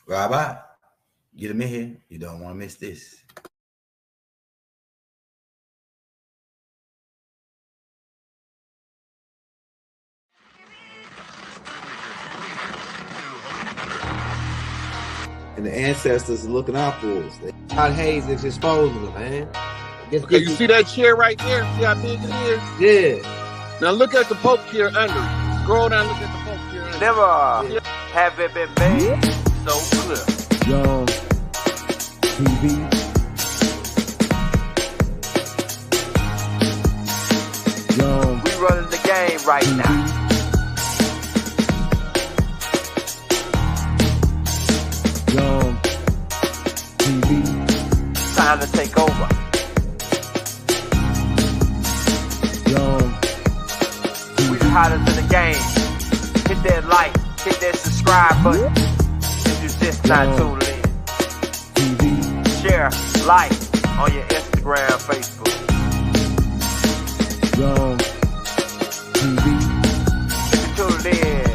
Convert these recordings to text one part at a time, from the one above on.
Rabbi, get him in here. You don't want to miss this. And the ancestors are looking out for us. God Hayes is exposing them, man. Okay, you see that chair right there? See how big it is? Yeah. Now look at the Pope chair under it. Scroll down, look at the Pope chair under Never have it been made so clear. Young TV. Young. We running the game right now. Young TV. Time to take over. Young We the hottest in the game. Hit that like, hit that subscribe button. If you just not tuned in. TV. Share, like on your Instagram, Facebook. Young TV. If you tuned in,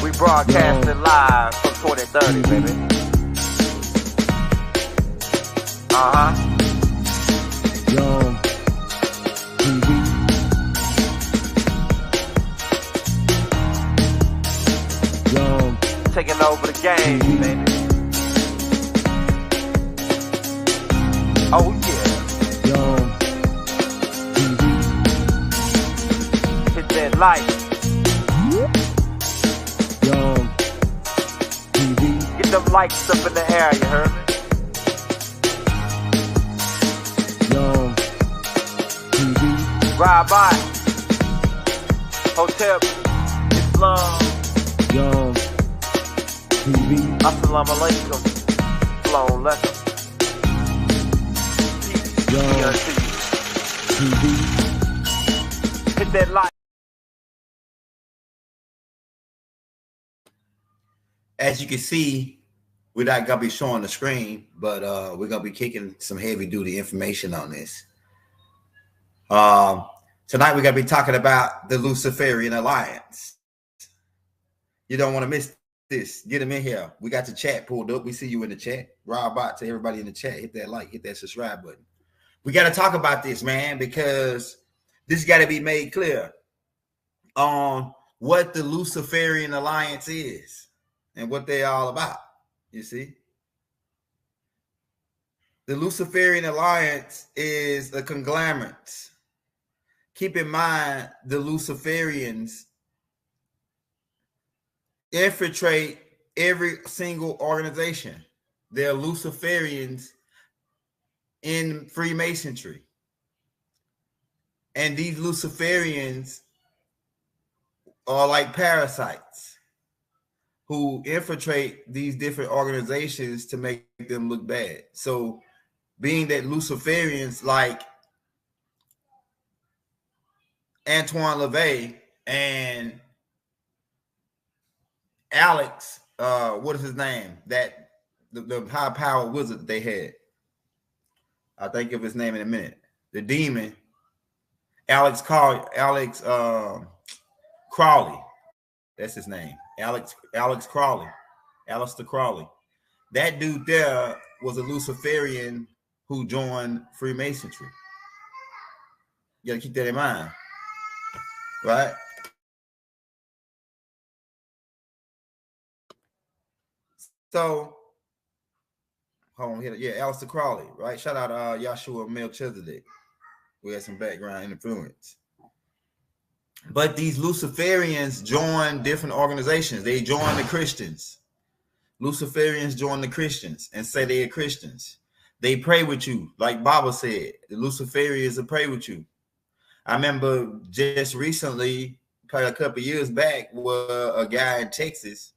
we broadcasting live from 2030, baby. Young TV. Young Taking over the game, baby. Oh yeah. Young TV. Hit that like. Young TV. Get them likes up in the air, you heard me? Young TV. Ride by. Hotel Islam. Young TV. Assalamu alaikum. Flown letter. Peace be Young unto you. TV. Hit that like. As you can see, we're not gonna be showing the screen, but we're gonna be kicking some heavy duty information on this. Tonight we're gonna be talking about the Luciferian Alliance. You don't want to miss this. Get them in here. We got the chat pulled up. We see you in the chat. Rob bot to everybody in the chat. Hit that like, hit that subscribe button. We got to talk about this, man, because this got to be made clear on what the Luciferian Alliance is and what they're all about. You see, the Luciferian Alliance is a conglomerate. Keep in mind, the Luciferians infiltrate every single organization. They're Luciferians in Freemasonry. And these Luciferians are like parasites who infiltrate these different organizations to make them look bad. So being that Luciferians like Antoine LaVey and Alex, what is his name? That the high power wizard that they had. I'll think of his name in a minute. The demon, Alex Crowley. That's his name. Alex Crowley. Aleister Crowley. That dude there was a Luciferian who joined Freemasonry. You gotta keep that in mind. Right? So, hold on here. Yeah, Aleister Crowley, right? Shout out Yahshua Melchizedek. We had some background influence. But these Luciferians join different organizations. They join the Christians. Luciferians join the Christians and say they are Christians. They pray with you, like Baba said. The Luciferians will pray with you. I remember just recently, probably a couple of years back, where a guy in Texas,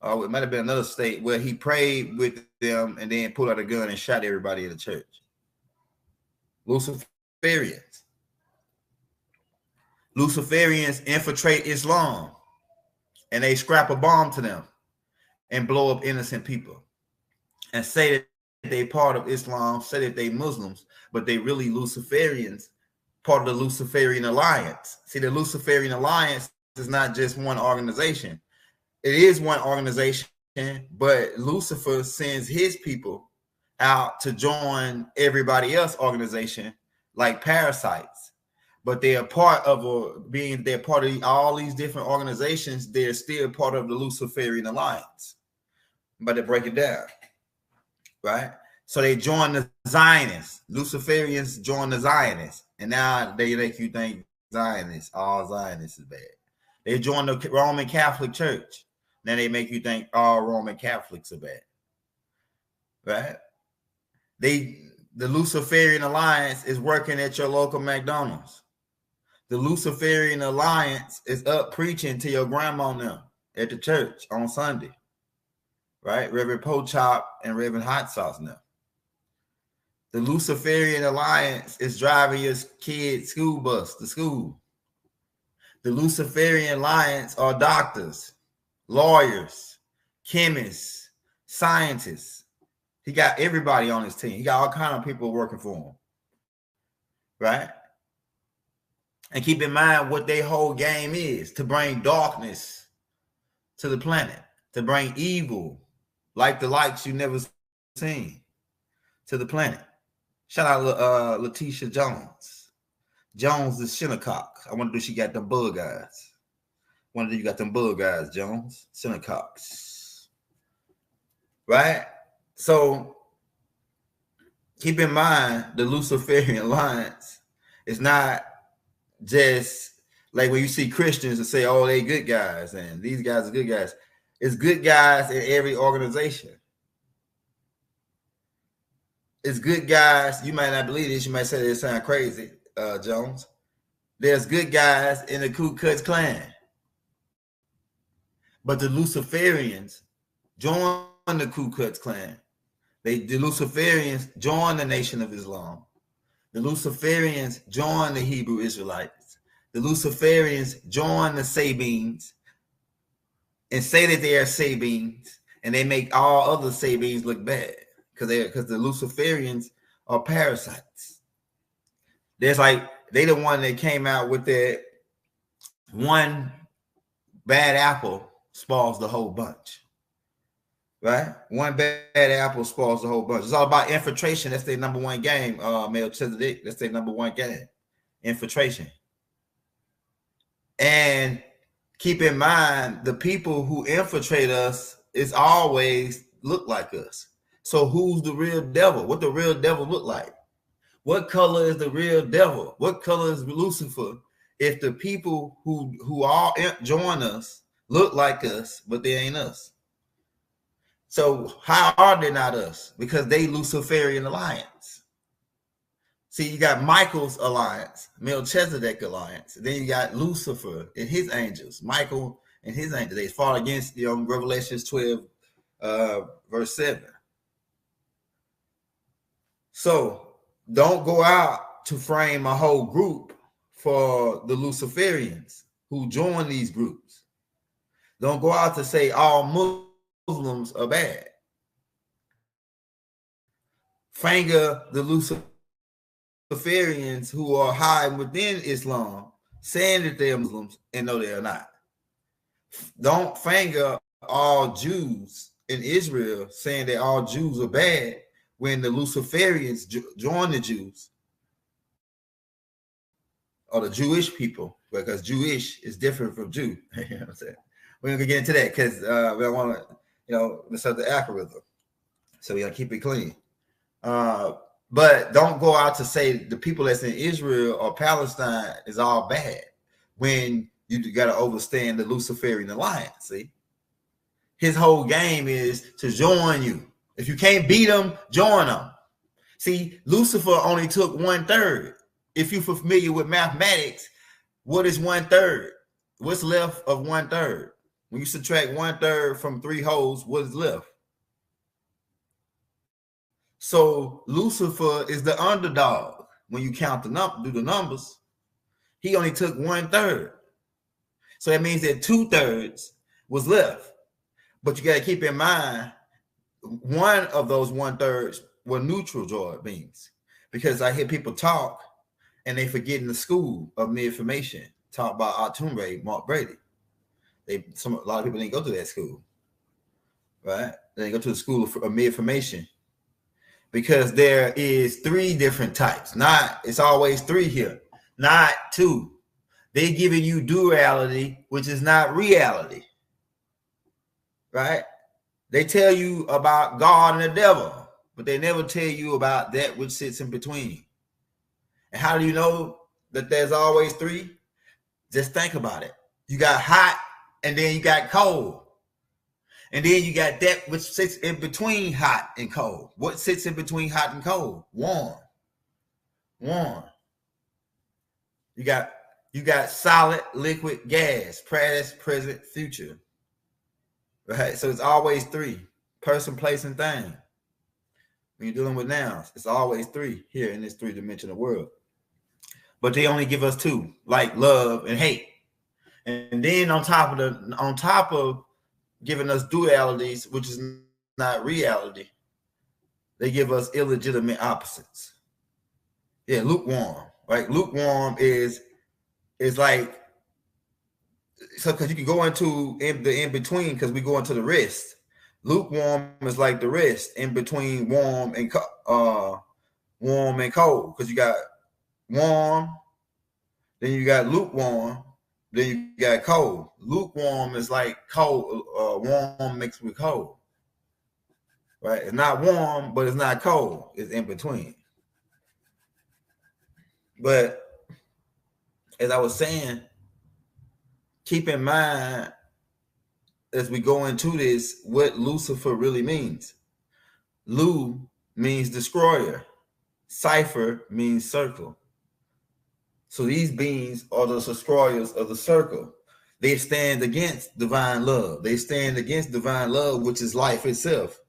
it might have been another state, where he prayed with them and then pulled out a gun and shot everybody in the church. Luciferians. Luciferians infiltrate Islam and they scrap a bomb to them and blow up innocent people and say that they part of Islam, say that they Muslims, but they really Luciferians, part of the Luciferian Alliance. See, the Luciferian Alliance is not just one organization. it is one organization, but Lucifer sends his people out to join everybody else organization like parasites. But they are part of they're part of all these different organizations. They're still part of the Luciferian alliance. But to break it down, right? So they join the Zionists. Luciferians join the Zionists, and now they make you think all Zionists is bad. They join the Roman Catholic Church. Now they make you think all Roman Catholics are bad, right? The Luciferian alliance is working at your local McDonald's. The Luciferian alliance is up preaching to your grandma now at the church on Sunday, right? Reverend Pochop and Reverend Hot Sauce now. The Luciferian alliance is driving your kid's school bus to school. The Luciferian alliance are doctors, lawyers, chemists, scientists. He got everybody on his team. He got all kinds of people working for him, right? And keep in mind what their whole game is: to bring darkness to the planet, to bring evil, like the likes you never seen, to the planet. Shout out Letitia Jones. Jones is Shinnecock. I wonder if she got them bug eyes. Wonder if you got them bug eyes, Jones. Shinnecocks. Right? So keep in mind the Luciferian alliance is not just like when you see Christians and say, oh, they good guys and these guys are good guys. It's good guys in every organization. It's good guys. You might not believe this. You might say it sound crazy, Jones. There's good guys in the Ku Klux Klan. But the Luciferians join the Ku Klux Klan. The Luciferians join the Nation of Islam. The Luciferians join the Hebrew Israelites. The Luciferians join the Sabines and say that they are Sabines, and they make all other Sabines look bad because the Luciferians are parasites. There's like they the one that came out with that one bad apple spoils the whole bunch. Right? One bad apple spoils the whole bunch. It's all about infiltration. That's their number one game, Melchizedek. That's their number one game. Infiltration. And keep in mind, the people who infiltrate us is always look like us. So who's the real devil? What the real devil look like? What color is the real devil? What color is Lucifer? If the people who all join us look like us, but they ain't us. So how are they not us? Because they Luciferian alliance. See, you got Michael's alliance, Melchizedek alliance. Then you got Lucifer and his angels. Michael and his angels. They fought against Revelations 12, verse 7. So don't go out to frame a whole group for the Luciferians who join these groups. Don't go out to say all Muslims are bad. Finger the Luciferians who are hiding within Islam, saying that they're Muslims and no, they are not. Don't finger all Jews in Israel, saying that all Jews are bad when the Luciferians join the Jews or the Jewish people, because Jewish is different from Jew. You know what I'm saying? We're gonna get into that because we don't want to, mess up the algorithm. So we gotta keep it clean. But don't go out to say the people that's in Israel or Palestine is all bad when you got to understand the Luciferian alliance. See, his whole game is to join you. If you can't beat them, join them. See, Lucifer only took 1/3. If you're familiar with mathematics, what is 1/3? What's left of 1/3? When you subtract 1/3 from 3 wholes, what is left? So Lucifer is the underdog. When you count do the numbers, he only took 1/3. So that means that 2/3 was left. But you got to keep in mind, one of those 1/3 were neutral droid beings, because I hear people talk and they forget in the school of information taught by Atumre, Mark Brady. A lot of people didn't go to that school, right? They didn't go to the school of information, because there is 3 different types. It's always 3 here, not 2. They giving you duality, which is not reality, right? They tell you about God and the devil, but they never tell you about that which sits in between. And how do you know that there's always 3? Just think about it. You got hot, and then you got cold. And then you got that which sits in between hot and cold. What sits in between hot and cold? Warm. You got solid, liquid, gas, past, present, future. Right? So it's always 3. Person, place, and thing. When you're dealing with nouns, it's always 3 here in this 3-dimensional world. But they only give us 2, like love and hate. And then on top of giving us dualities, which is not reality, they give us illegitimate opposites. Yeah, lukewarm, right? Lukewarm is like, so because you can go into the in between, because we go into the rest. Lukewarm is like the rest in between warm and cold, because you got warm, then you got lukewarm, then you got cold. Lukewarm is like cold, warm mixed with cold, right? It's not warm, but it's not cold. It's in between. But as I was saying, keep in mind as we go into this what Lucifer really means. Lu means destroyer. Cipher means circle. So these beings are the destroyers of the circle. They stand against divine love. They stand against divine love, which is life itself.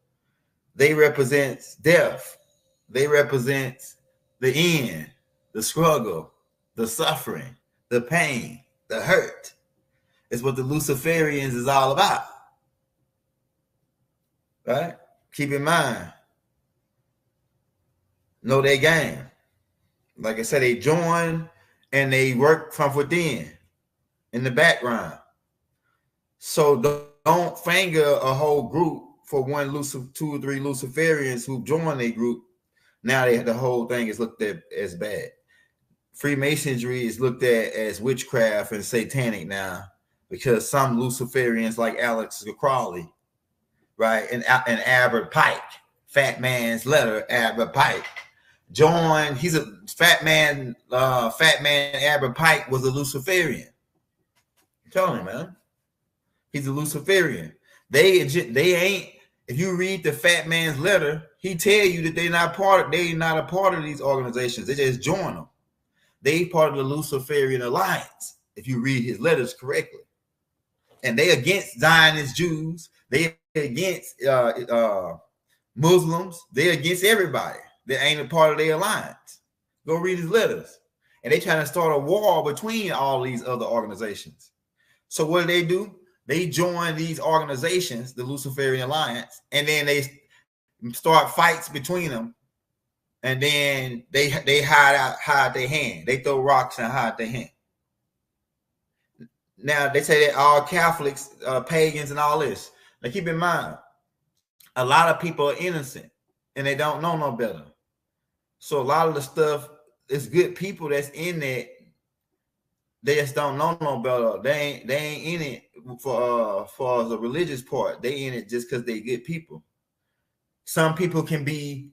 They represent death. They represent the end, the struggle, the suffering, the pain, the hurt. It's what the Luciferians is all about. Right? Keep in mind. Know their game. Like I said, they join and they work from within in the background. So don't finger a whole group for 2 or 3 Luciferians who join a group. Now the whole thing is looked at as bad. Freemasonry is looked at as witchcraft and satanic now, because some Luciferians like Alex Crowley, right, and Albert Pike, Fat Man's Letter, Albert Pike, joined. He's a fat man. Fat Man Albert Pike was a Luciferian. I'm telling you, man, he's a Luciferian. They ain't. If you read the Fat Man's Letter, he tell you that they're not a part of these organizations. They just join them. They part of the Luciferian Alliance. If you read his letters correctly, and they against Zionist Jews, they against Muslims, they against everybody that ain't a part of their alliance. Go read his letters. And they trying to start a war between all these other organizations. So what do? They join these organizations, the Luciferian Alliance, and then they start fights between them. And then they hide their hand. They throw rocks and hide their hand. Now they say that all Catholics, pagans, and all this. Now keep in mind, a lot of people are innocent and they don't know no better. So a lot of the stuff is good people that's in it. They just don't know no better. They ain't in it for the religious part. They in it just because they good people. Some people can be,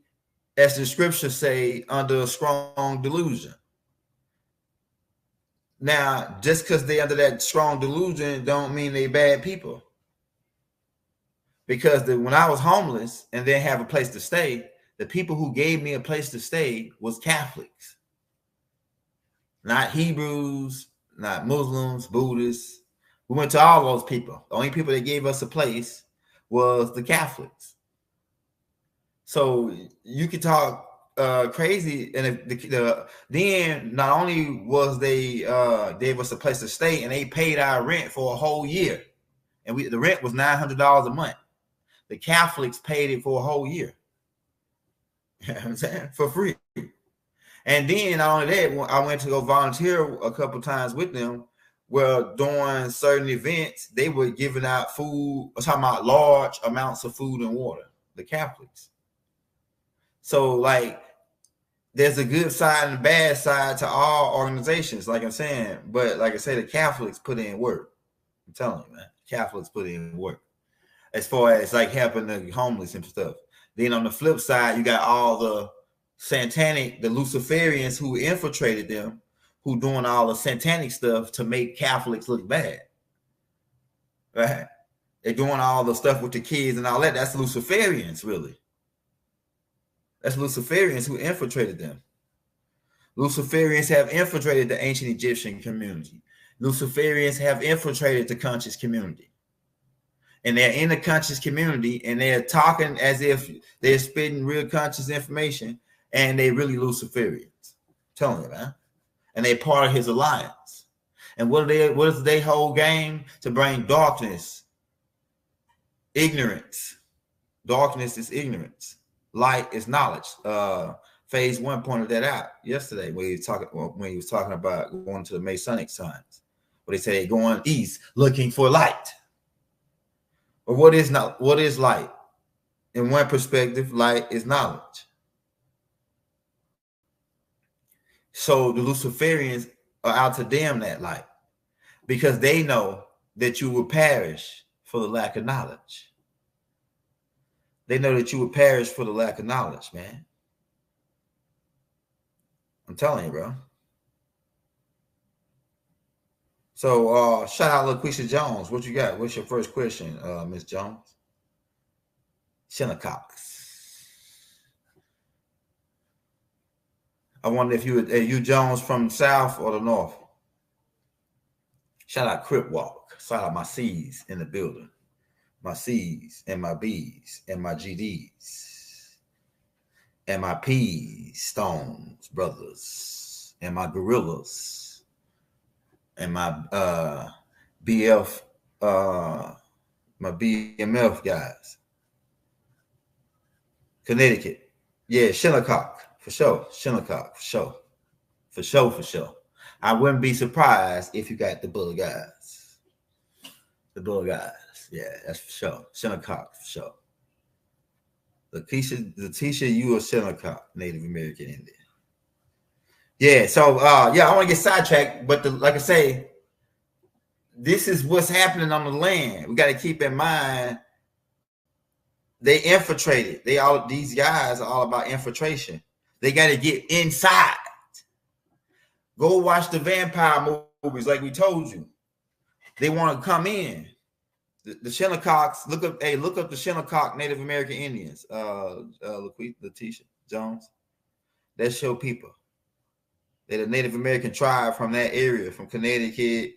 as the scriptures say, under a strong delusion. Now, just because they under that strong delusion don't mean they bad people. Because when I was homeless and didn't have a place to stay, the people who gave me a place to stay was Catholics. Not Hebrews, not Muslims, Buddhists. We went to all those people. The only people that gave us a place was the Catholics. So you could talk crazy, and then not only was they gave us a place to stay, and they paid our rent for a whole year, and the rent was $900 a month. The Catholics paid it for a whole year. You know what I'm saying? For free. And then not only that, I went to go volunteer a couple times with them. well, during certain events, they were giving out food. I'm talking about large amounts of food and water. The Catholics. So, like, there's a good side and a bad side to all organizations, like I'm saying. But like I say, the Catholics put in work. I'm telling you, man. Catholics put in work as far as like helping the homeless and stuff. Then on the flip side, you got all the satanic, the luciferians who infiltrated them, who doing all the satanic stuff to make Catholics look bad. Right? They're doing all the stuff with the kids and all that. That's luciferians, really. That's luciferians who infiltrated them. Luciferians have infiltrated the ancient Egyptian community. Luciferians have infiltrated the conscious community. And they're in the conscious community and they're talking as if they're spitting real conscious information, and they really Luciferians. I'm telling you, man. And they're part of his alliance. And what is their whole game? To bring darkness, ignorance. Darkness is ignorance. Light is knowledge. Phase 1 pointed that out yesterday when he was talking about going to the Masonic signs. But they say they're going east looking for light. But what is light? In one perspective, light is knowledge. So the Luciferians are out to damn that light because they know that you will perish for the lack of knowledge. They know that you will perish for the lack of knowledge, man. I'm telling you, bro. So shout out LaQuisha Jones. What you got? What's your first question, Miss Jones? Shinnecock. I wonder if you Jones from the South or the North. Shout out Crip Walk. Shout out my C's in the building. My C's and my B's and my GDs and my P's, Stones, brothers, and my Gorillas and my BF, my BMF guys. Connecticut. Yeah, Shinnecock. For sure. Shinnecock. For sure. I wouldn't be surprised if you got the Bull guys. The Bull guys. Yeah, that's for sure. Shinnecock, for sure. Letitia, you are Shinnecock, Native American Indian. Yeah, so I want to get sidetracked, but like I say, this is what's happening on the land. We got to keep in mind they infiltrated. These guys are all about infiltration. They got to get inside. Go watch the vampire movies, like we told you. They want to come in. The Shinnecocks. Look up the Shinnecock Native American Indians. Letitia Jones. That's your people. They're the Native American tribe from that area, from Connecticut,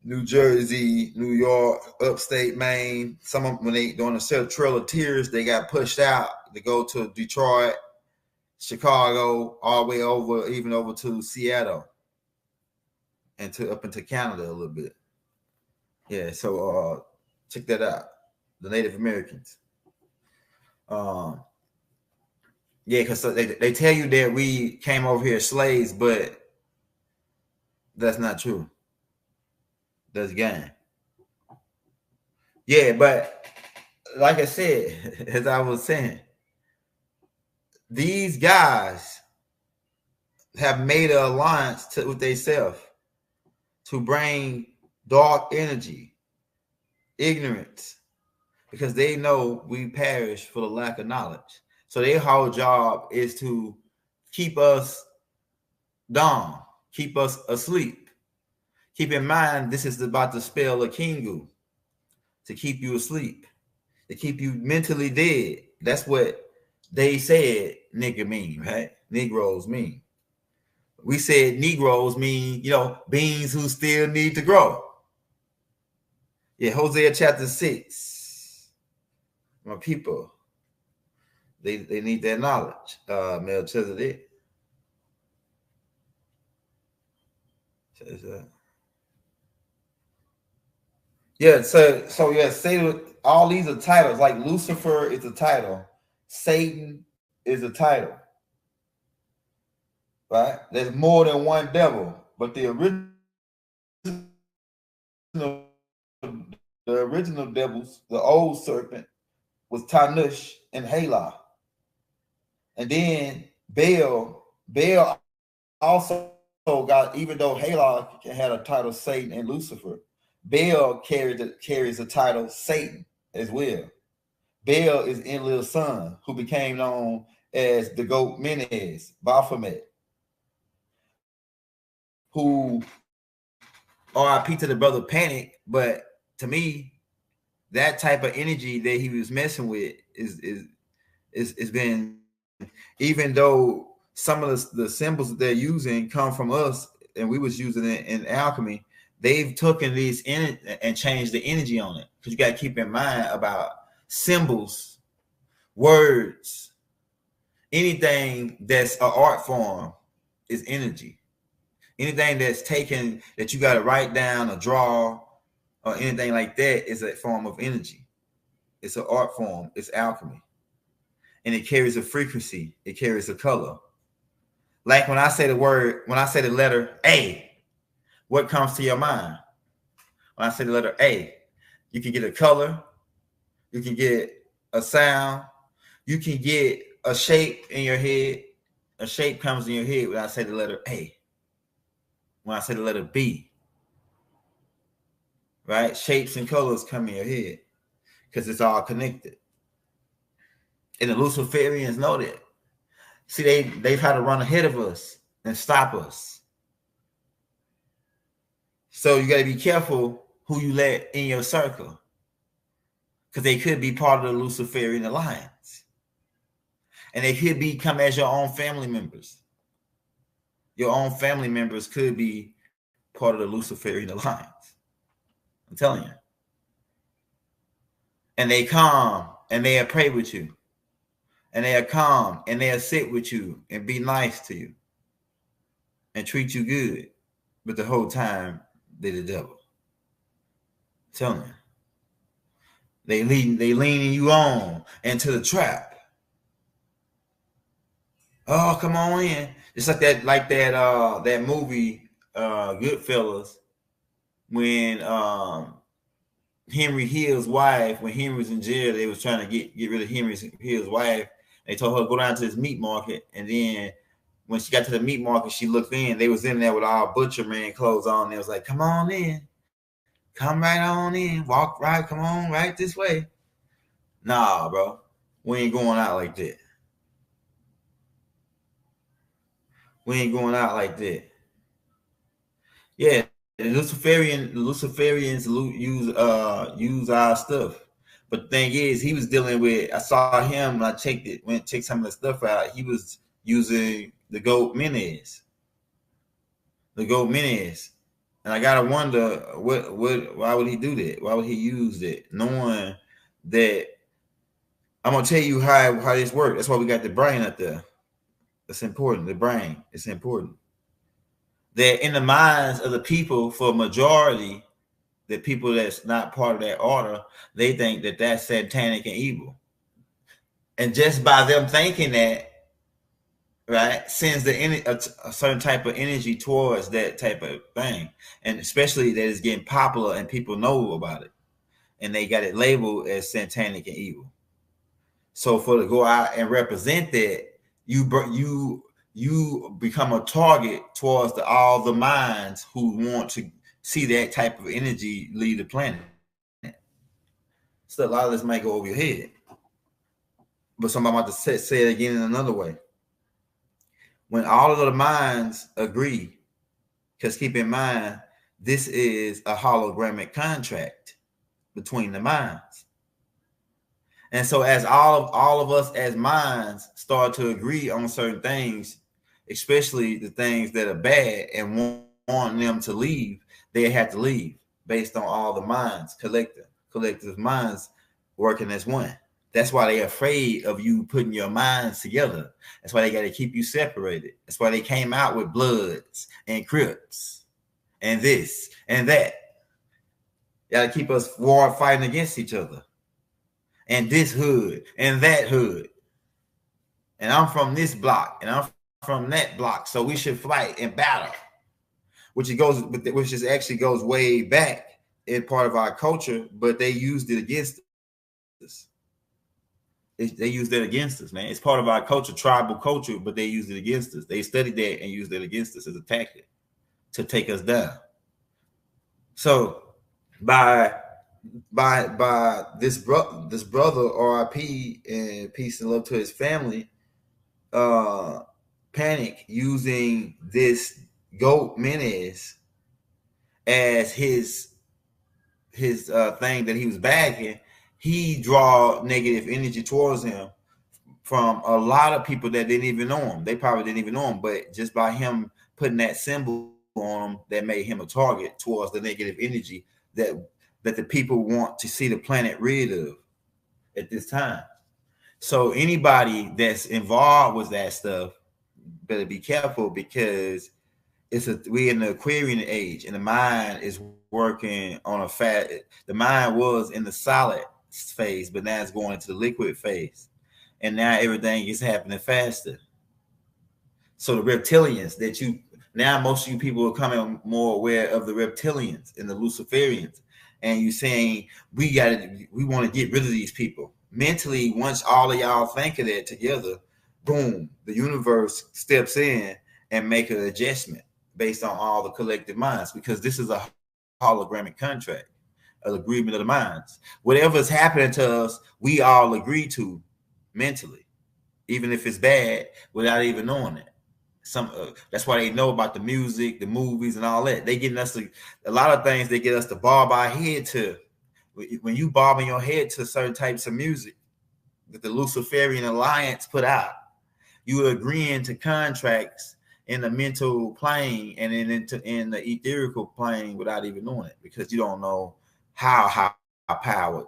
New Jersey, New York, upstate Maine. Some of them, when they on the Trail of Tears, they got pushed out to go to Detroit, Chicago, all the way over, even over to Seattle, and up into Canada a little bit. Yeah, so check that out. The Native Americans. Yeah, because they tell you that we came over here as slaves, but that's not true. That's game. Yeah, but like I said, as I was saying, these guys have made an alliance with themselves to bring dark energy, ignorance, because they know we perish for the lack of knowledge. So their whole job is to keep us dumb, keep us asleep. Keep in mind, this is about the spell of Kingu, to keep you asleep, to keep you mentally dead. That's what they said nigga mean, right? Negroes mean. We said Negroes mean, beings who still need to grow. Yeah, Hosea chapter 6. My people, they need that knowledge. Melchizedek. Yeah, so yeah, Satan, all these are titles. Like Lucifer is a title, Satan is a title. Right? There's more than one devil, but the original devils, the old serpent, was Tanush and Halah. And then Baal also got, even though Halah had a title Satan and Lucifer, Baal carries the title Satan as well. Baal is Enlil's son, who became known as the goat Menez, Baphomet, who RIP to the brother Panic, but to me, that type of energy that he was messing with is been, even though some of the symbols that they're using come from us and we was using it in alchemy, they've taken these in and changed the energy on it. Because you got to keep in mind about symbols, words, anything that's an art form is energy. Anything that's taken that you got to write down or draw or anything like that is a form of energy. It's an art form. It's alchemy. And it carries a frequency. It carries a color. Like when I say the letter A, what comes to your mind? When I say the letter A, you can get a color. You can get a sound. You can get a shape in your head. A shape comes in your head when I say the letter A. When I say the letter B, right? Shapes and colors come in your head because it's all connected. And the Luciferians know that. See, they've had to run ahead of us and stop us. So you got to be careful who you let in your circle, because they could be part of the Luciferian alliance. And they could become as your own family members. Your own family members could be part of the Luciferian alliance. I'm telling you. And they come and they'll pray with you. And they'll come and they'll sit with you and be nice to you and treat you good. But the whole time, they're the devil. I'm telling you. They leaning you on into the trap. Oh, come on in. It's like that movie, Goodfellas, when Henry Hill's wife, when Henry was in jail, they was trying to get rid of Henry Hill's wife. They told her to go down to this meat market, and then when she got to the meat market, she looked in. They was in there with all butcher man clothes on. They was like, "Come on in, come right on in, walk right, come on right this way." Nah, bro, we ain't going out like that. We ain't going out like that. Yeah, the Luciferians use our stuff. But the thing is, he was dealing with, I saw him when I checked some of the stuff out. He was using the goat Menez. The goat Menez. And I gotta wonder why would he do that? Why would he use it? Knowing that, I'm gonna tell you how this works. That's why we got the brain up there. That's important. The brain. It's important. That in the minds of the people, for a majority, the people that's not part of that order, they think that that's satanic and evil. And just by them thinking that, right, sends a certain type of energy towards that type of thing. And especially that it's getting popular and people know about it. And they got it labeled as satanic and evil. So for to go out and represent that, you become a target towards all the minds who want to see that type of energy leave the planet. So a lot of this might go over your head. But somebody about to say it again in another way. When all of the minds agree, because keep in mind, this is a hologramic contract between the minds. And so as all of us as minds start to agree on certain things, especially the things that are bad and want them to leave, they have to leave based on all the minds, collective minds working as one. That's why they're afraid of you putting your minds together. That's why they got to keep you separated. That's why they came out with Bloods and Crips and this and that. Got to keep us war fighting against each other. And this hood and that hood. And I'm from this block and I'm from that block. So we should fight and battle. Which actually goes way back it's part of our culture, but they used it against us. They used it against us, man. It's part of our culture, tribal culture, but they used it against us. They studied that and used it against us as a tactic to take us down. So by this brother, R.I.P. and peace and love to his family, Panic using this goat menace as his thing that he was bagging, he draw negative energy towards him from a lot of people that didn't even know him. They probably didn't even know him, but just by him putting that symbol on him, that made him a target towards the negative energy that the people want to see the planet rid of at this time. So anybody that's involved with that stuff better be careful, because we're in the Aquarian age, and the mind is working on a fat. The mind was in the solid phase, but now it's going into the liquid phase, and now everything is happening faster. So the reptilians that now most of you people are coming more aware of the reptilians and the luciferians, and you're saying we want to get rid of these people mentally. Once all of y'all think of that together, boom, the universe steps in and make an adjustment based on all the collective minds, because this is a hologramic contract, an agreement of the minds. Whatever is happening to us, we all agree to mentally, even if it's bad, without even knowing it. That's why they know about the music, the movies, and all that. They getting us a lot of things. They get us to bob our head to. When you bobbing your head to certain types of music that the Luciferian Alliance put out, you are agreeing to contracts in the mental plane and in the etherical plane without even knowing it, because you don't know how powered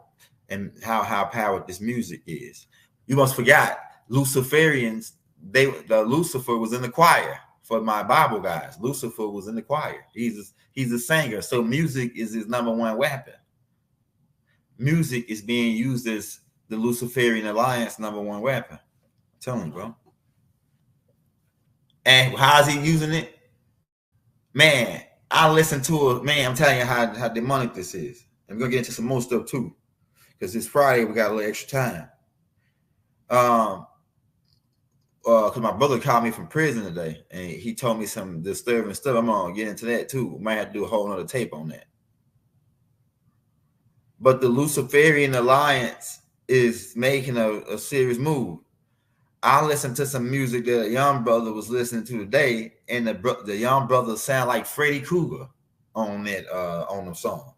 and how powered this music is. You must forget Luciferians. The Lucifer was in the choir for my Bible guys. Lucifer was in the choir. He's a singer. So music is his number one weapon. Music is being used as the Luciferian Alliance number one weapon. I'm telling you, bro. And how's he using it? Man, I listen to it. Man, I'm telling you how demonic this is. I'm gonna get into some more stuff too, because it's Friday. We got a little extra time. Because my brother called me from prison today, and he told me some disturbing stuff. I'm gonna get into that too. Might have to do a whole nother tape on that. But the Luciferian Alliance is making a serious move. I listened to some music that a young brother was listening to today, and the young brother sound like Freddy Krueger on the song.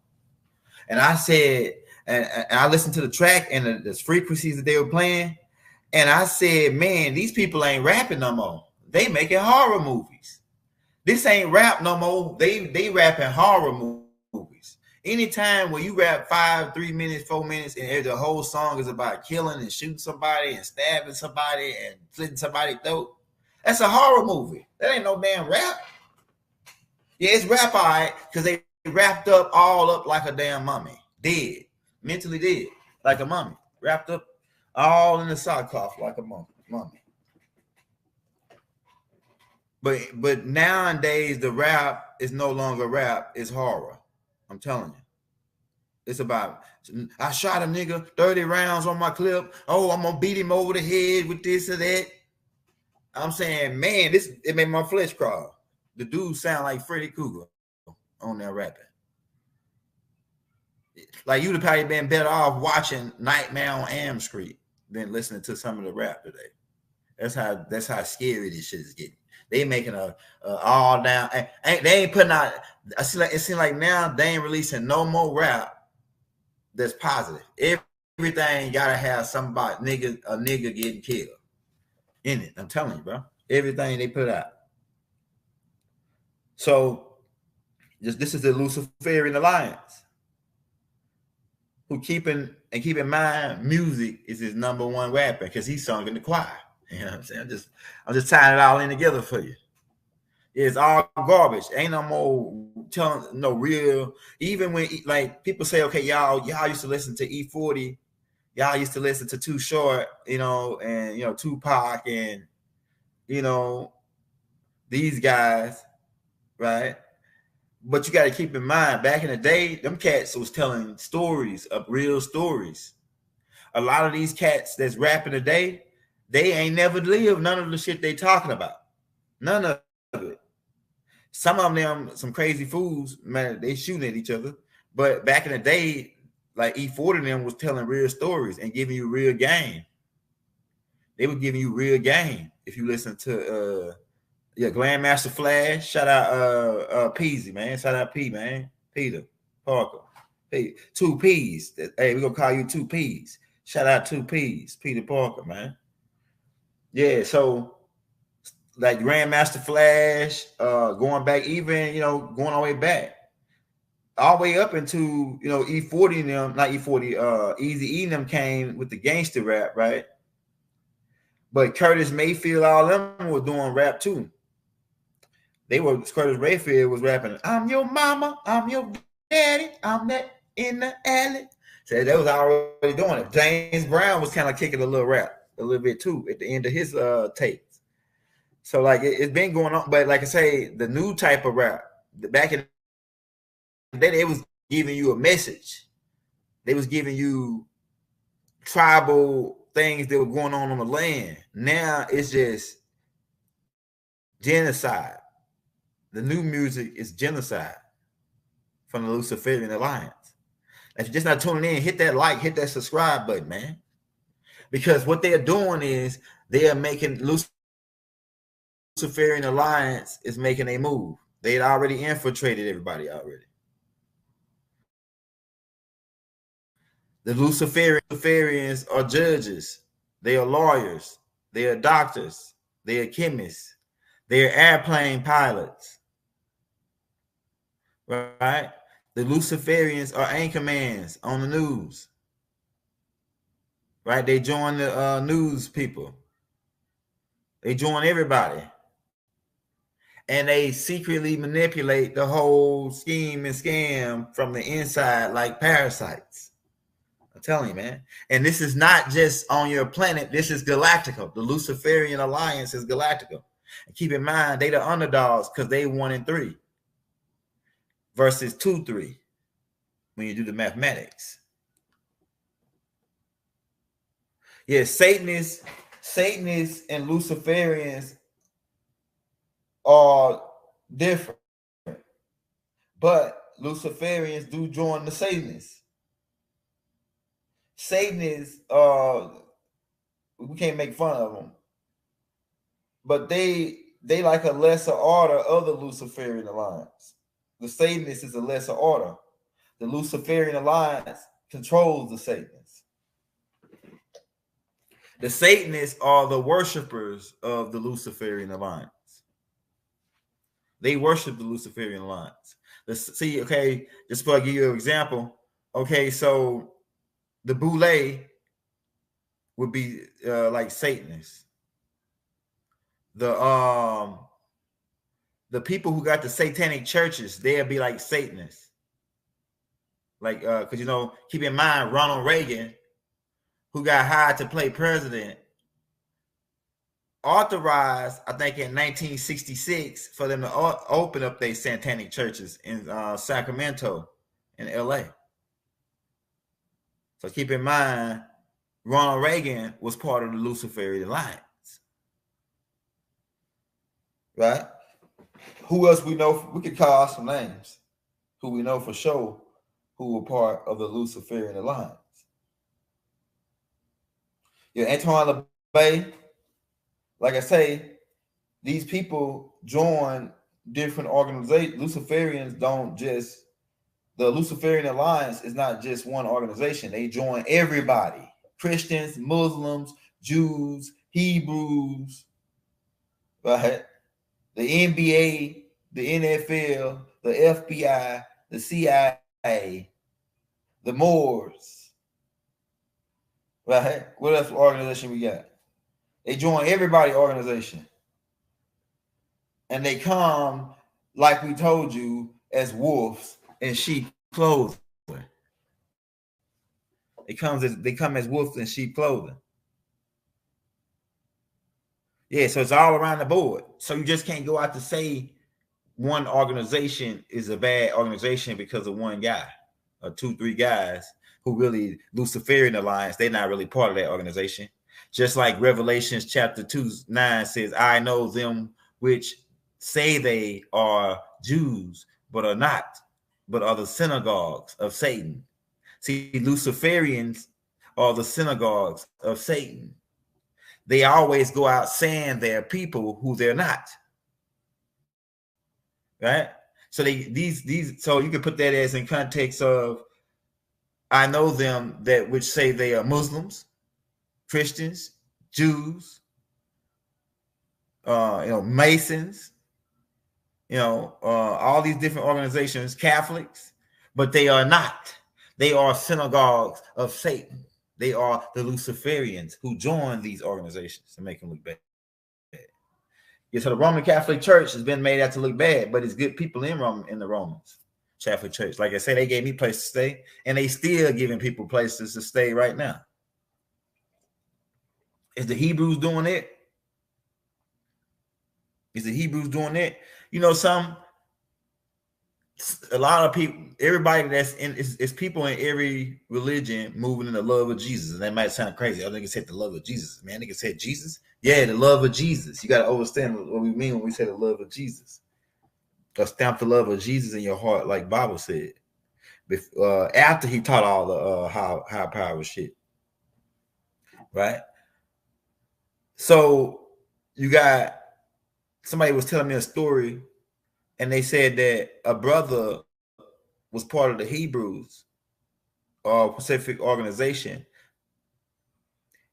And I said, and I listened to the track and the frequencies that they were playing, and I said, man, these people ain't rapping no more. They making horror movies. This ain't rap no more. They rapping horror movies. Anytime when you rap 5, 3 minutes, 4 minutes, and the whole song is about killing and shooting somebody and stabbing somebody and slitting somebody's throat, that's a horror movie. That ain't no damn rap. Yeah, it's rap, all right, because they wrapped up all up like a damn mummy. Dead. Mentally dead. Like a mummy. Wrapped up all in the sackcloth like a mummy. But nowadays, the rap is no longer rap. It's horror. I'm telling you. It's about, I shot a nigga 30 rounds on my clip. Oh, I'm going to beat him over the head with this or that. I'm saying, man, it made my flesh crawl. The dude sound like Freddy Krueger on there rapping. Like, you'd have probably been better off watching Nightmare on Elm Street than listening to some of the rap today. That's how scary this shit is getting. They making a all down. They ain't putting out. It seems like now they ain't releasing no more rap that's positive. Everything gotta have somebody, a nigga getting killed in it. I'm telling you, bro. Everything they put out. So this is the Luciferian Alliance, who keep in mind music is his number one weapon, because he sung in the choir. You know what I'm saying? I'm just tying it all in together for you. It's all garbage. Ain't no more telling no real. Even when like people say, okay, y'all used to listen to E40, y'all used to listen to Too Short, and Tupac, and these guys, right? But you got to keep in mind, back in the day, them cats was telling stories of real stories. A lot of these cats that's rapping today, they ain't never lived none of the shit they talking about. None of it. Some of them, some crazy fools, man, they shooting at each other. But back in the day, like E40 them was telling real stories and giving you real game. They were giving you real game if you listen to Grandmaster Flash. Shout out Peasy, man. Shout out P, man. Peter Parker. Hey, 2 P's. Hey, we're gonna call you 2 P's. Shout out 2 P's, Peter Parker, man. Yeah, so like Grandmaster Flash, going back, even going all the way back, all the way up into E40 and them, not E40, Easy E and them came with the gangster rap, right? But Curtis Mayfield, all them were doing rap too. Curtis Mayfield was rapping, I'm your mama, I'm your daddy, I'm that in the alley. So that was already doing it. James Brown was kind of kicking a little rap a little bit too at the end of his tapes. So like it's been going on, but like I say, the new type of rap, back in the day, they was giving you a message. They was giving you tribal things that were going on the land. Now it's just genocide. The new music is genocide from the Luciferian Alliance. If you're just not tuning in, hit that like, hit that subscribe button, man. Because what they're doing is they are making Luciferian Alliance is making a move. They had already infiltrated everybody already. The Luciferians are judges. They are lawyers. They are doctors. They are chemists. They are airplane pilots. Right? The Luciferians are anchormans on the news. Right? They join the news people. They join everybody. And they secretly manipulate the whole scheme and scam from the inside like parasites. I'm telling you, man. And this is not just on your planet. This is galactical. The Luciferian Alliance is galactical. And keep in mind, they the underdogs because they 1 in 3 versus 2-3 when you do the mathematics. Yeah, Satanists and Luciferians are different, but Luciferians do join the Satanists. Satanists, we can't make fun of them, but they like a lesser order of the Luciferian Alliance. The Satanists is a lesser order. The Luciferian Alliance controls the Satanists. The Satanists are the worshipers of the Luciferian Alliance. They worship the Luciferian Alliance. See, okay, just for give you an example. Okay, so the Boule would be like Satanists. The people who got the satanic churches, they'll be like Satanists. Like, because keep in mind, Ronald Reagan, who got hired to play president, authorized, I think in 1966, for them to open up their satanic churches in Sacramento in LA. So keep in mind, Ronald Reagan was part of the Luciferian Alliance. Right? Who else we know? We could call some names. Who we know for sure who were part of the Luciferian Alliance. Yeah, Antoine LaBey. Like I say, these people join different organizations. Luciferians don't just, the Luciferian Alliance is not just one organization. They join everybody. Christians, Muslims, Jews, Hebrews, right? The NBA, the NFL, the FBI, the CIA, the Moors, right? What else organization we got? They join everybody organization. And they come, like we told you, as wolves in sheep clothing. They come as wolves in sheep clothing. Yeah, so it's all around the board. So you just can't go out to say one organization is a bad organization because of one guy or 2-3 guys who really Luciferian alliance. They're not really part of that organization. Just like Revelations chapter 2:9 says, I know them which say they are Jews, but are not, but are the synagogues of Satan. See, Luciferians are the synagogues of Satan. They always go out saying they're people who they're not. Right? So so you can put that as in context of, I know them that which say they are Muslims, Christians, Jews, Masons, all these different organizations, Catholics, but they are not. They are synagogues of Satan. They are the Luciferians who join these organizations to make them look bad. Yeah, so the Roman Catholic Church has been made out to look bad, but it's good people in the Romans Catholic Church. Like I said, they gave me places to stay, and they still giving people places to stay right now. Is the Hebrews doing it? Is the Hebrews doing it? A lot of people, everybody that's in, it's people in every religion moving in the love of Jesus. And that might sound crazy. I think it said the love of Jesus. Man, nigga said Jesus. Yeah, the love of Jesus. You got to understand what we mean when we say the love of Jesus. Stamp the love of Jesus in your heart, like Bible said. After he taught all the high power shit. Right? So you got, somebody was telling me a story, and they said that a brother was part of the Hebrews Pacific organization.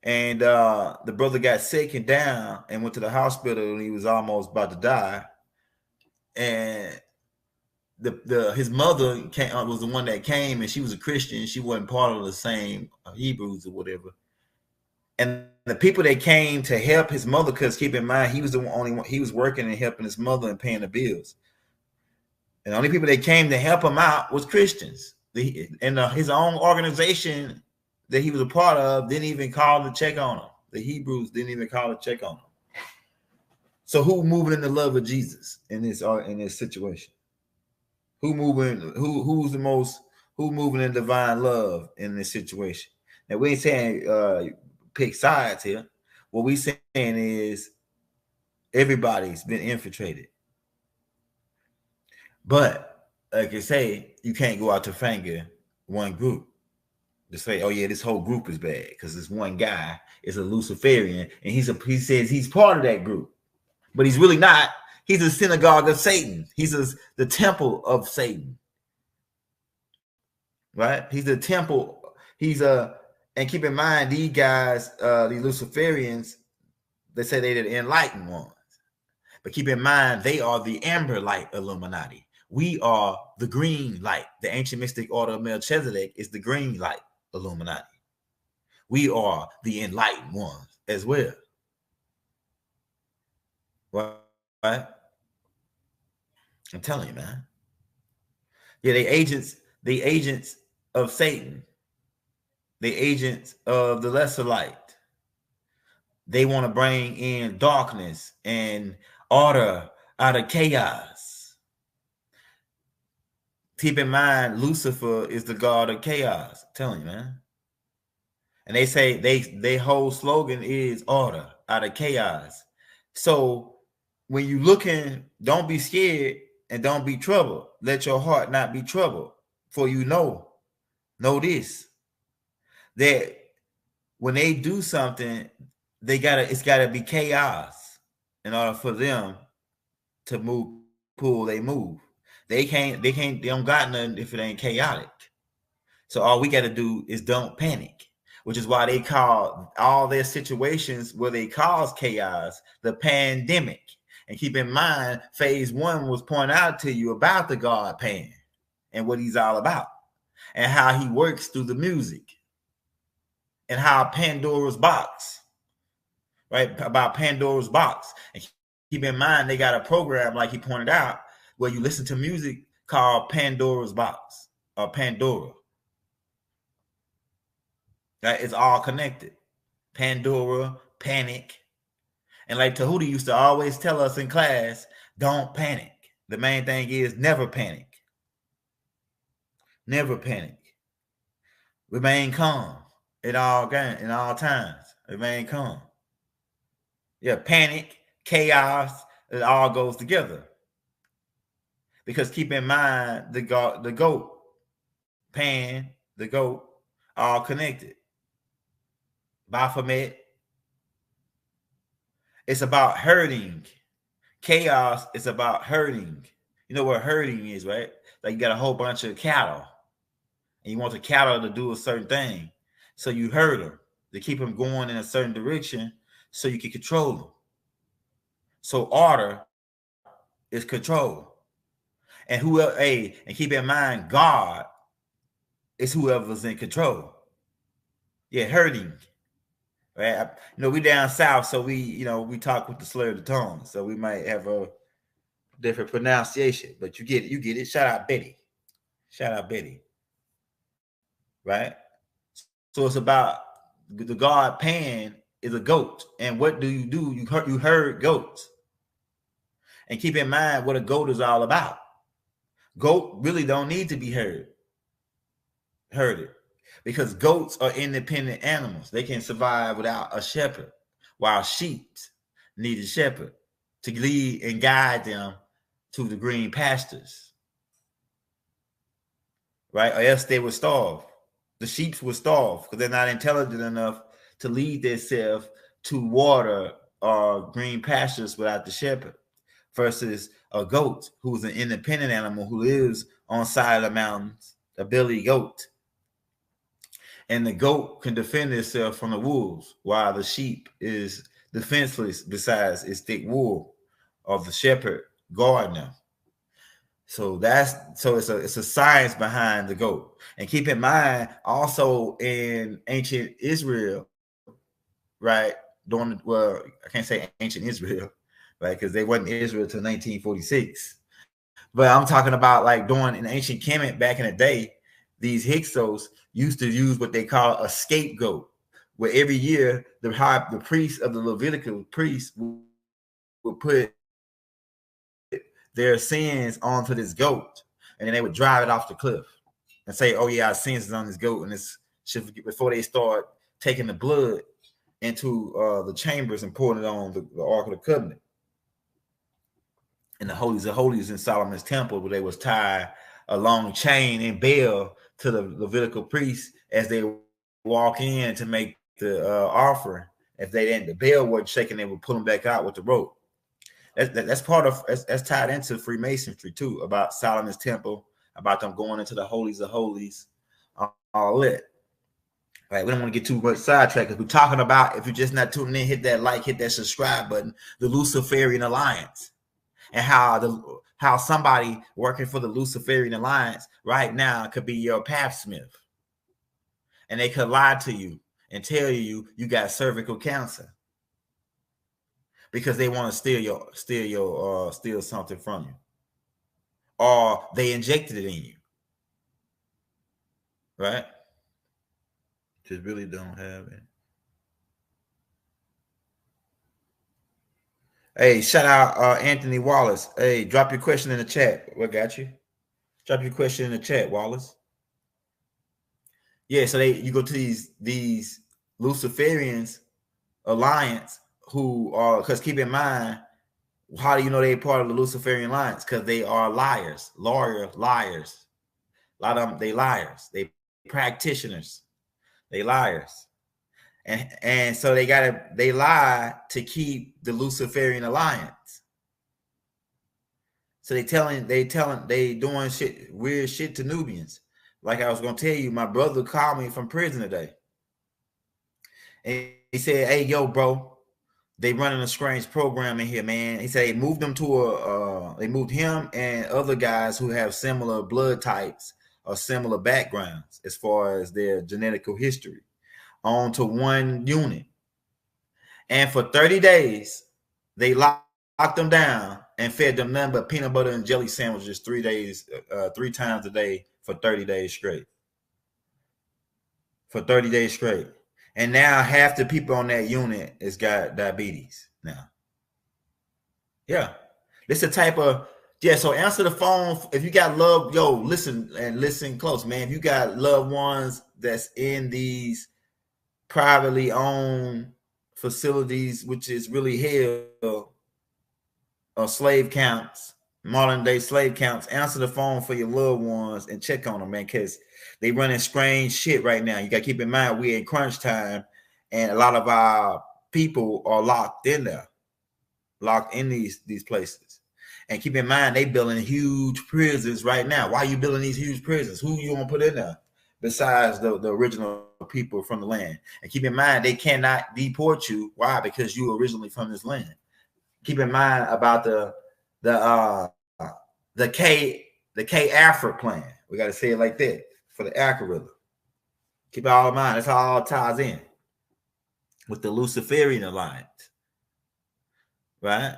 And the brother got sick and down and went to the hospital, and he was almost about to die. And his mother was the one that came, and she was a Christian. She wasn't part of the same Hebrews or whatever. And the people that came to help his mother, because keep in mind, he was the only one, he was working and helping his mother and paying the bills. And the only people that came to help him out was Christians. His own organization that he was a part of didn't even call to check on him. The Hebrews didn't even call to check on him. So who moving in the love of Jesus in this situation? Who's moving in divine love in this situation? Now we ain't saying pick sides here. What we saying is everybody's been infiltrated. But like I say, you can't go out to finger one group to say, oh yeah, this whole group is bad because this one guy is a Luciferian and he says he's part of that group, but he's really not. He's a synagogue of Satan. He's the temple of Satan, right? He's the temple. And keep in mind, these guys, the Luciferians, they say they're the enlightened ones, but keep in mind they are the amber light Illuminati. We are the green light. The ancient mystic order of Melchizedek is the green light Illuminati. We are the enlightened ones as well. Right? I'm telling you, man. Yeah, the agents of Satan, the agents of the lesser light. They want to bring in darkness and order out of chaos. Keep in mind, Lucifer is the god of chaos. I'm telling you, man. And they say their whole slogan is order out of chaos. So when you looking, don't be scared and don't be troubled. Let your heart not be troubled. For you know this, that when they do something, it's gotta be chaos in order for them to move. They move. They don't got nothing if it ain't chaotic. So all we got to do is don't panic, which is why they call all their situations where they cause chaos the pandemic. And keep in mind, phase 1 was pointed out to you about the God Pan and what he's all about and how he works through the music and how Pandora's box, right? About Pandora's box. And keep in mind, they got a program, like he pointed out, where you listen to music called Pandora's box or Pandora. That is all connected. Pandora, panic. And like Tahuti used to always tell us in class, don't panic. the main thing is never panic. Never panic. Remain calm in all times. Remain calm. Yeah, panic, chaos, it all goes together. Because keep in mind the goat, Pan, the goat, all connected. Baphomet. It's about herding. Chaos is about herding. You know what herding is, right? Like you got a whole bunch of cattle, and you want the cattle to do a certain thing. So you herd them to keep them going in a certain direction so you can control them. So order is control. And whoever, and keep in mind, God is whoever's in control. Yeah, herding. Right? We down south, so we talk with the slur of the tongue. So we might have a different pronunciation, but you get it. Shout out Betty. Right? So it's about the god Pan is a goat. And what do? You herd goats. And keep in mind what a goat is all about. Goat really don't need to be herded, because goats are independent animals. They can survive without a shepherd, while sheep need a shepherd to lead and guide them to the green pastures, right? Or else they would starve. The sheep would starve because they're not intelligent enough to lead themselves to water or green pastures without the shepherd, versus a goat who's an independent animal who lives on side of the mountains, a billy goat. And the goat can defend itself from the wolves, while the sheep is defenseless besides its thick wool of the shepherd guarding them. So it's a science behind the goat. And keep in mind, also in ancient Israel, right? I can't say ancient Israel, right? Because they wasn't Israel till 1946. But I'm talking about like during an ancient Kemet back in the day, these Hyksos used to use what they call a scapegoat, where every year the priest of the Levitical priest would put their sins onto this goat, and then they would drive it off the cliff and say, "Oh yeah, our sins is on this goat," and this should, before they start taking the blood into the chambers and pouring it on the Ark of the Covenant. In the holies of holies in Solomon's temple, where they was tied a long chain and bell to the Levitical priests as they walk in to make the offering. If they didn't, the bell wasn't shaking, they would pull them back out with the rope. That's tied into Freemasonry too, about Solomon's temple, about them going into the holies of holies, all that. Right, we don't want to get too much sidetracked because we're talking about, if you're just not tuning in, hit that like, hit that subscribe button, the Luciferian Alliance, and how somebody working for the Luciferian Alliance right now could be your pathsmith, and they could lie to you and tell you got cervical cancer because they want to steal something from you, or they injected it in you, right? Just really don't have it. Hey, shout out Anthony Wallace. Hey, drop your question in the chat. What got you? Drop your question in the chat, Wallace. Yeah, so you go to these Luciferians Alliance who are, because keep in mind, how do you know they're part of the Luciferian Alliance? Because they are liars. A lot of them, they liars. They practitioners. They liars. And so they lie to keep the Luciferian Alliance. So they doing weird shit to Nubians. Like I was gonna tell you, my brother called me from prison today. And he said, "Hey, yo, bro, they running a strange program in here, man." He said they moved them they moved him and other guys who have similar blood types or similar backgrounds as far as their genetical history onto one unit. And for 30 days, they locked them down and fed them nothing but peanut butter and jelly sandwiches 3 times a day for 30 days straight. For 30 days straight. And now half the people on that unit has got diabetes now. Yeah. This is the type of Yeah, so answer the phone if you got love. Yo, listen close, man. If you got loved ones that's in these privately owned facilities, which is really hell, or slave camps, modern day slave camps, answer the phone for your loved ones and check on them, man, because they running strange shit right now. You got to keep in mind we're in crunch time, and a lot of our people are locked in there, locked in these places. And keep in mind, they building huge prisons right now. Why are you building these huge prisons? Who you want to put in there besides the original people from the land? And keep in mind, they cannot deport you. Why? Because you originally from this land. Keep in mind about the K Afro plan. We got to say it like that for the algorithm. Keep it all in mind. That's how it all ties in with the Luciferian alliance, right?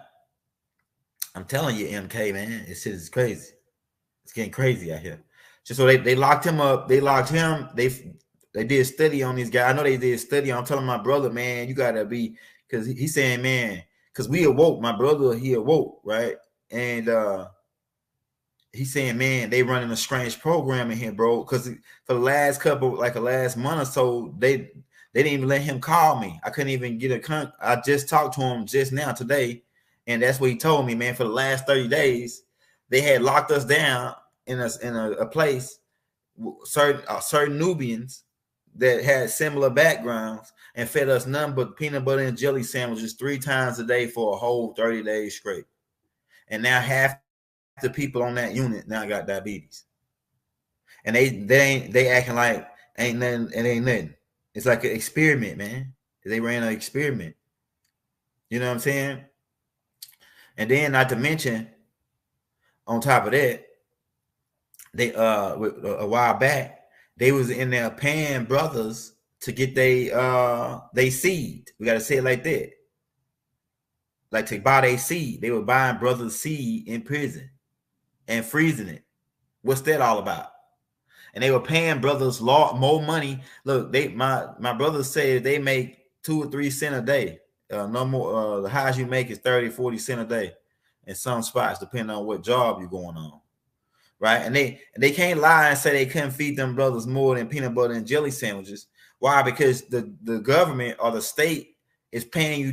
I'm telling you, MK, man, this shit is crazy. It's getting crazy out here. Just so they locked him up. They locked him. They did a study on these guys. I know they did a study. I'm telling my brother, man, you gotta be, because he's saying, man, because we awoke. My brother, he awoke, right? And he's saying, man, they running a strange program in here, bro. Because for the last couple, like the last month or so, they didn't even let him call me. I couldn't even get I just talked to him just now today. And that's what he told me, man. For the last 30 days, they had locked us down in a place, certain Nubians that had similar backgrounds, and fed us none but peanut butter and jelly sandwiches 3 times a day for a whole 30 days straight. And now half the people on that unit now got diabetes, and they acting like ain't nothing. It ain't nothing. It's like an experiment, man. They ran an experiment. You know what I'm saying? And then, not to mention, on top of that, they a while back, they was in there paying brothers to get they seed. We got to say it like that. Like to buy their seed. They were buying brothers' seed in prison and freezing it. What's that all about? And they were paying brothers more money. Look, my brothers say they make 2 or 3 cents a day. No more. The highest you make is 30, 40 cents a day in some spots, depending on what job you're going on, right? And they can't lie and say they couldn't feed them brothers more than peanut butter and jelly sandwiches. Why? Because the government or the state is paying you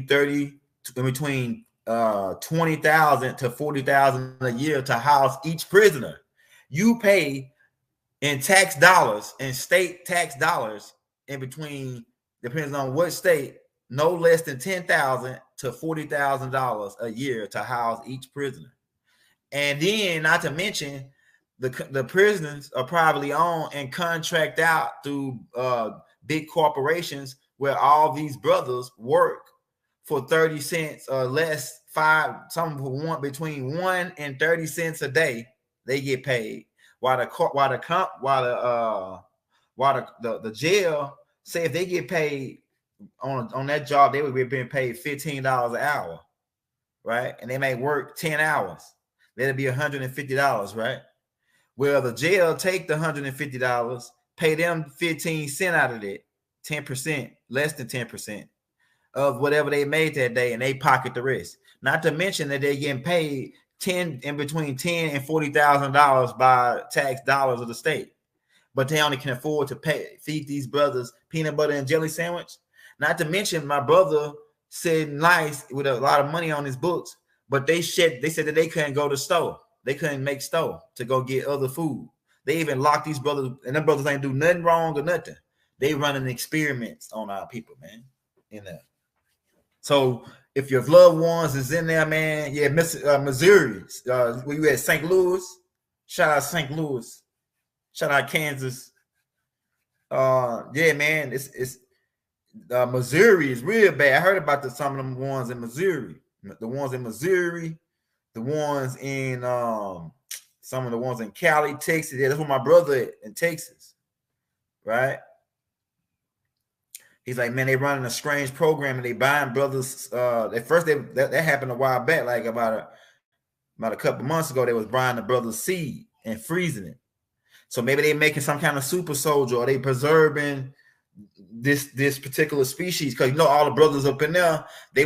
between 20,000 to 40,000 a year to house each prisoner. You pay in tax dollars and state tax dollars in between, depends on what state, no less than $10,000 to $40,000 a year to house each prisoner. And then, not to mention, the prisons are privately owned and contract out through big corporations where all these brothers work for 30 cents or less, some between 1 and 30 cents a day. They get paid, while the jail, say if they get paid on that job, they would be being paid $15 an hour, right? And they may work 10 hours. That'll be $150, right? Well, the jail take the $150, pay them 15 cents out of it, 10%, less than 10% of whatever they made that day, and they pocket the rest. Not to mention that they're getting paid between $10,000 and $40,000 by tax dollars of the state, but they only can afford to feed these brothers peanut butter and jelly sandwich. Not to mention, my brother said nice with a lot of money on his books, but they said that they couldn't go to store. They couldn't make store to go get other food. They even locked these brothers, and them brothers ain't do nothing wrong or nothing. They running experiments on our people, man. In there. So if your loved ones is in there, man, yeah, Missouri, where you at, St. Louis? Shout out St. Louis. Shout out Kansas. Yeah, man, it's Missouri is real bad. I heard about some of them ones in Missouri. The ones in Missouri, the ones in some of the ones in Cali, Texas. Yeah, that's where my brother in Texas, right? He's like, man, they running a strange program and they buying brothers. At first, that happened a while back, like about a couple months ago. They was buying the brothers' seed and freezing it. So maybe they making some kind of super soldier, or they preserving this particular species, because you know all the brothers up in there, they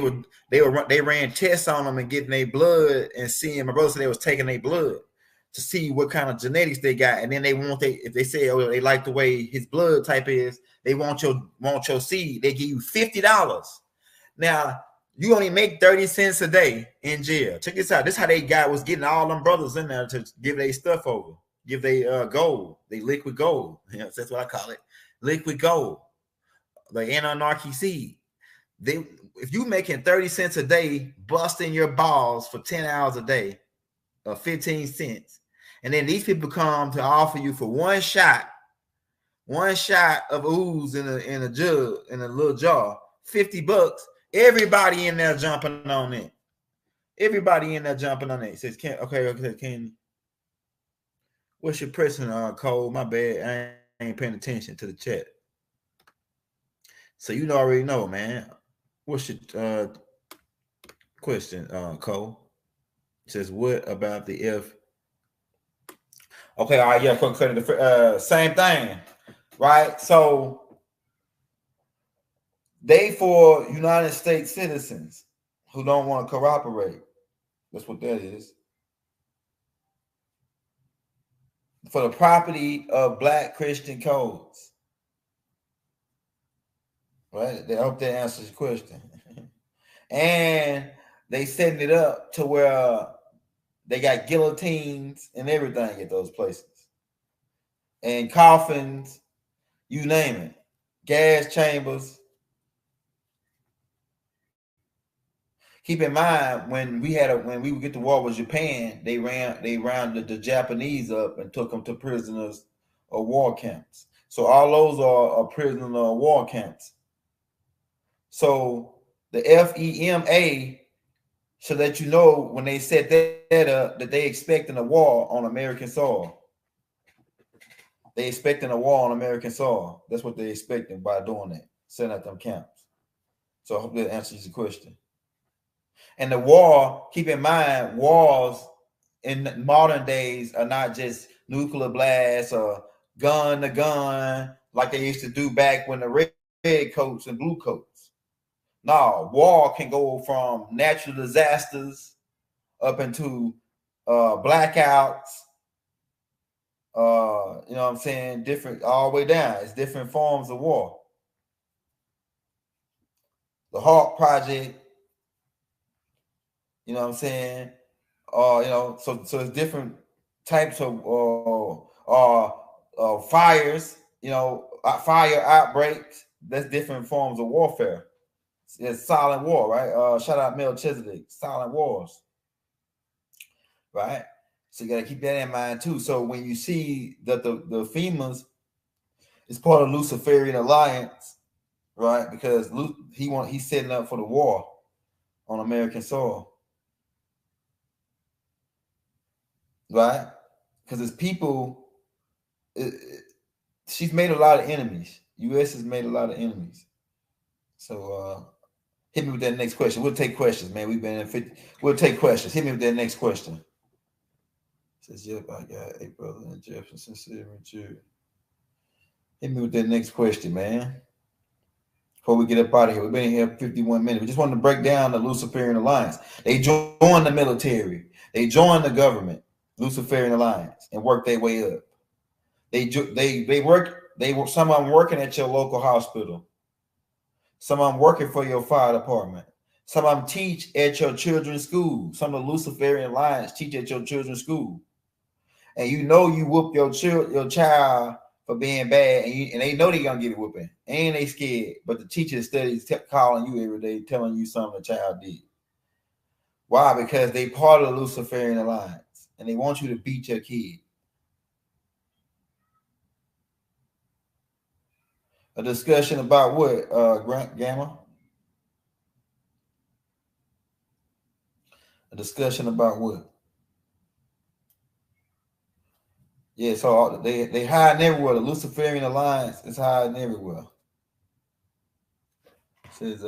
ran tests on them and getting their blood and seeing. My brother said they was taking their blood to see what kind of genetics they got, and then they if they say, oh, they like the way his blood type is, they want your seed, they give you $50. Now you only make 30 cents a day in jail. Check this out. This how they was getting all them brothers in there to give their stuff over, give they gold, they liquid gold. Yeah, that's what I call it, liquid gold, the anarchy seed. If you making 30 cents a day, busting your balls for 10 hours a day, 15 cents, and then these people come to offer you for one shot of ooze in a jug, in a little jar, $50. Everybody in there jumping on it. Everybody in there jumping on it. Says, Ken, what's your pressing, Cole? My bad, I ain't paying attention to the chat. So you already know, man. What's your question, Cole? It says, what about the F? Okay, all right, yeah, same thing, right? So they for United States citizens who don't want to cooperate. That's what that is. For the property of Black Christian codes. Right? I hope that answers your question. And they setting it up to where they got guillotines and everything at those places. And coffins, you name it. Gas chambers. Keep in mind, when we would get to war with Japan, they rounded the Japanese up and took them to prisoners of war camps. So all those are prisoner of war camps. So the FEMA should let you know when they set that up that they expecting a war on American soil. They expecting a war on American soil. That's what they expecting by doing that, setting up them camps. So I hope that answers your question. And the war, keep in mind, wars in modern days are not just nuclear blasts or gun to gun like they used to do back when the red coats and blue coats. No, war can go from natural disasters up into blackouts, you know what I'm saying, different all the way down. It's different forms of war. The Hawk Project, you know what I'm saying? You know, so it's different types of fires, you know, fire outbreaks. That's different forms of warfare. It's silent war, right? Shout out Melchizedek, silent wars, right? So you got to keep that in mind too. So when you see that the FEMAs is part of Luciferian Alliance, right? Because he's setting up for the war on American soil. Right? Because it's people, she's made a lot of enemies. U.S. has made a lot of enemies. So hit me with that next question. We'll take questions, man. We've been in 50. We'll take questions. Hit me with that next question. Says, yep, I got a brother in Jefferson, sincere and true. Hit me with that next question, man. Before we get up out of here, we've been here 51 minutes. We just wanted to break down the Luciferian Alliance. They joined the military. They joined the government. Luciferian Alliance, and work their way up. They work. Some of them working at your local hospital. Some of them working for your fire department. Some of them teach at your children's school. Some of the Luciferian Alliance teach at your children's school, and you know you whoop your child for being bad, and they know they're gonna get a whooping, and they scared. But the teacher studies calling you every day, telling you something the child did. Why? Because they part of the Luciferian Alliance. And they want you to beat your kid. A discussion about what, Grant Gamma? A discussion about what? Yeah, so they hiding everywhere. The Luciferian Alliance is hiding everywhere. It says,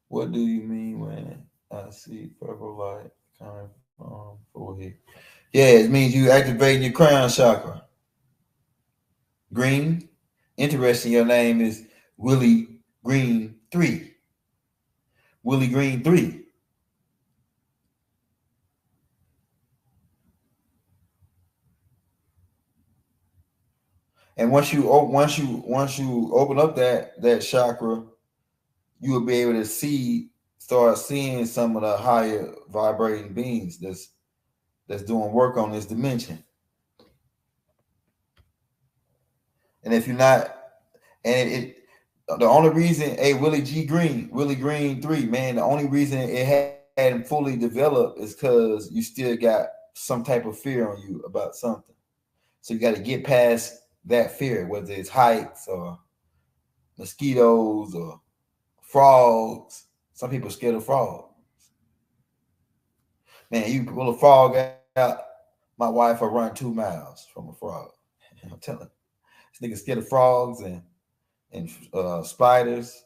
what do you mean when I see purple light coming from forehead? Yeah, it means you activating your crown chakra. Green, interesting. Your name is Willie Green 3. Willie Green 3. And once you open up that chakra, you will be able to start seeing some of the higher vibrating beings that's doing work on this dimension. And if you're not, and the only reason, Willie Green 3, man, the only reason it hadn't fully developed is because you still got some type of fear on you about something. So you got to get past that fear, whether it's heights or mosquitoes or frogs. Some people are scared of frogs. Man, you pull a frog out, my wife will run 2 miles from a frog. I'm telling you, this nigga scared of frogs and spiders.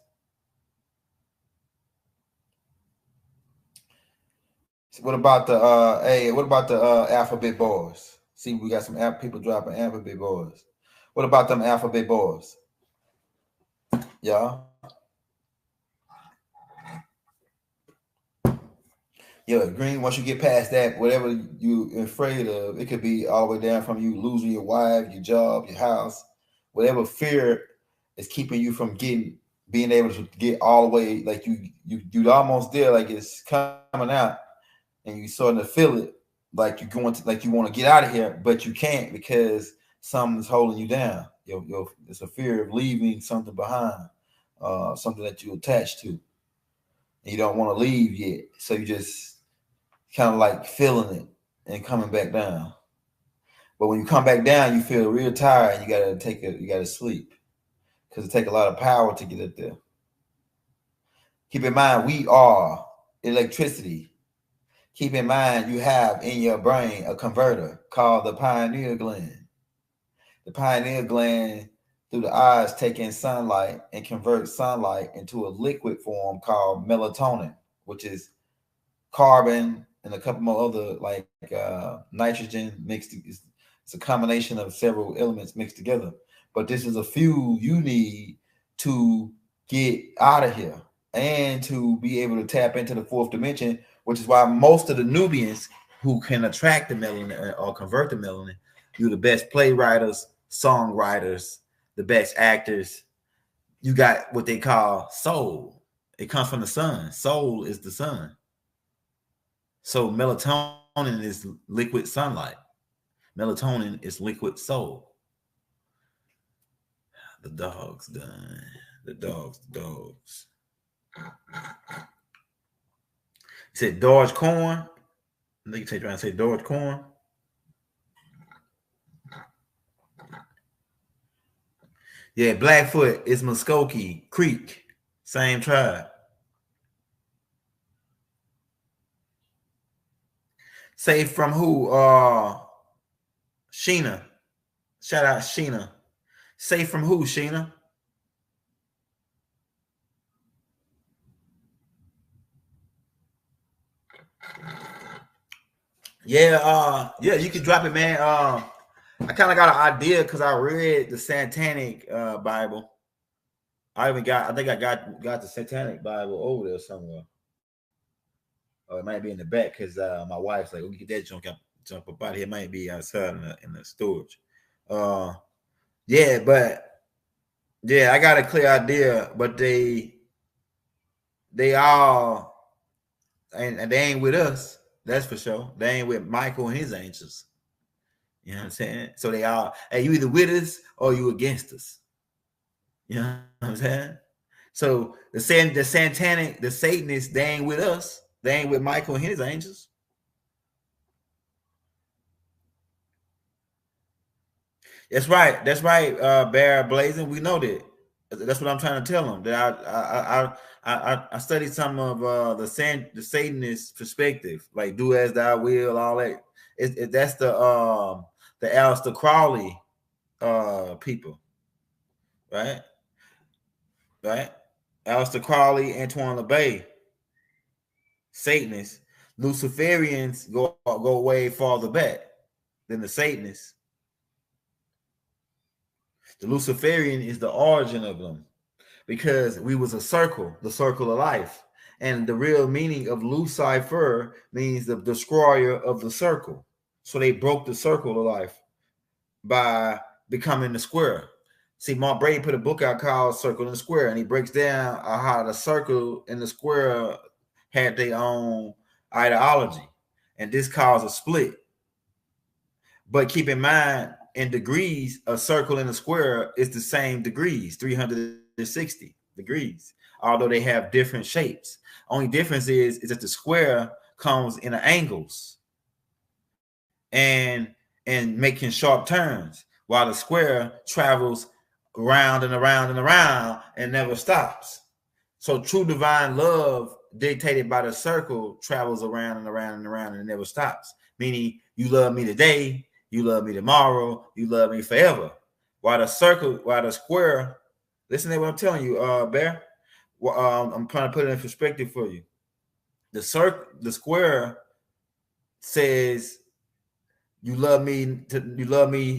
What about the alphabet boys? See, we got some people dropping alphabet boys. What about them alphabet boys? Yeah. Yeah, Green, once you get past that, whatever you're afraid of, it could be all the way down from you losing your wife, your job, your house, whatever fear is keeping you from being able to get all the way, like you almost there, like it's coming out, and you starting to feel it, like you're going to, like you want to get out of here, but you can't because something's holding you down. It's a fear of leaving something behind, something that you're attached to, and you don't want to leave yet. So you just kind of like feeling it and coming back down. But when you come back down, you feel real tired. You gotta sleep because it takes a lot of power to get up there. Keep in mind, we are electricity. Keep in mind, you have in your brain a converter called the pineal gland. The pineal gland, through the eyes, take in sunlight and convert sunlight into a liquid form called melatonin, which is carbon and a couple more other, like nitrogen mixed. It's a combination of several elements mixed together. But this is a fuel you need to get out of here and to be able to tap into the 4th dimension, which is why most of the Nubians who can attract the melanin or convert the melanin, you're the best playwriters, songwriters, the best actors. You got what they call soul. It comes from the sun. Soul is the sun. So melatonin is liquid sunlight. Melatonin is liquid soul. The dog's done. The dogs. He said Dodge corn. I think you trying to say Dodge corn. Yeah, Blackfoot is Muskogee Creek. Same tribe. Say from who? Sheena. Shout out Sheena. Say from who, Sheena? Yeah, you can drop it, man. I kind of got an idea because I read the Satanic Bible. I think I got the Satanic Bible over there somewhere. Or it might be in the back because my wife's like, "We get that junk up out of here." It might be outside in the storage. Yeah, I got a clear idea, but they all and they ain't with us. That's for sure. They ain't with Michael and his angels. You know what I'm saying? So they all, hey, you either with us or you against us. You know what I'm saying? So the Satanic, the Satanists, they ain't with us. They ain't with Michael and his angels. That's right. Bear Blazing. We know that. That's what I'm trying to tell them. That I studied some of the Satanist perspective, like do as thou will, all that. That's the Aleister Crowley people, right? Aleister Crowley, Antoine LaBey, Satanists. Luciferians go way farther back than the Satanists. The Luciferian is the origin of them, because we was a circle, the circle of life. And the real meaning of Lucifer means the destroyer of the circle. So they broke the circle of life by becoming the square. See, Mark Brady put a book out called Circle and the Square, and he breaks down how the circle and the square had their own ideology. And this caused a split. But keep in mind, in degrees, a circle and a square is the same degrees, 360 degrees, although they have different shapes. Only difference is that the square comes in angles and making sharp turns, while the square travels around and around and around and never stops. So true divine love, dictated by the circle, travels around and around and around and never stops. Meaning, you love me today, you love me tomorrow, you love me forever. While the square, listen to what I'm telling you, Bear. I'm trying to put it in perspective for you. The square says, you love me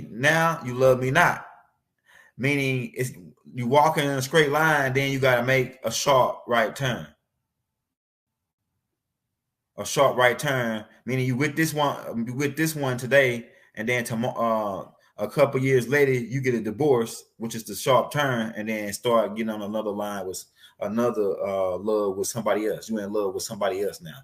now, you love me not. Meaning, it's you walking in a straight line, then you got to make a sharp right turn. A sharp right turn, meaning you with this one today, and then tomorrow, a couple years later, you get a divorce, which is the sharp turn, and then start getting on another line with another love with somebody else. You in love with somebody else now,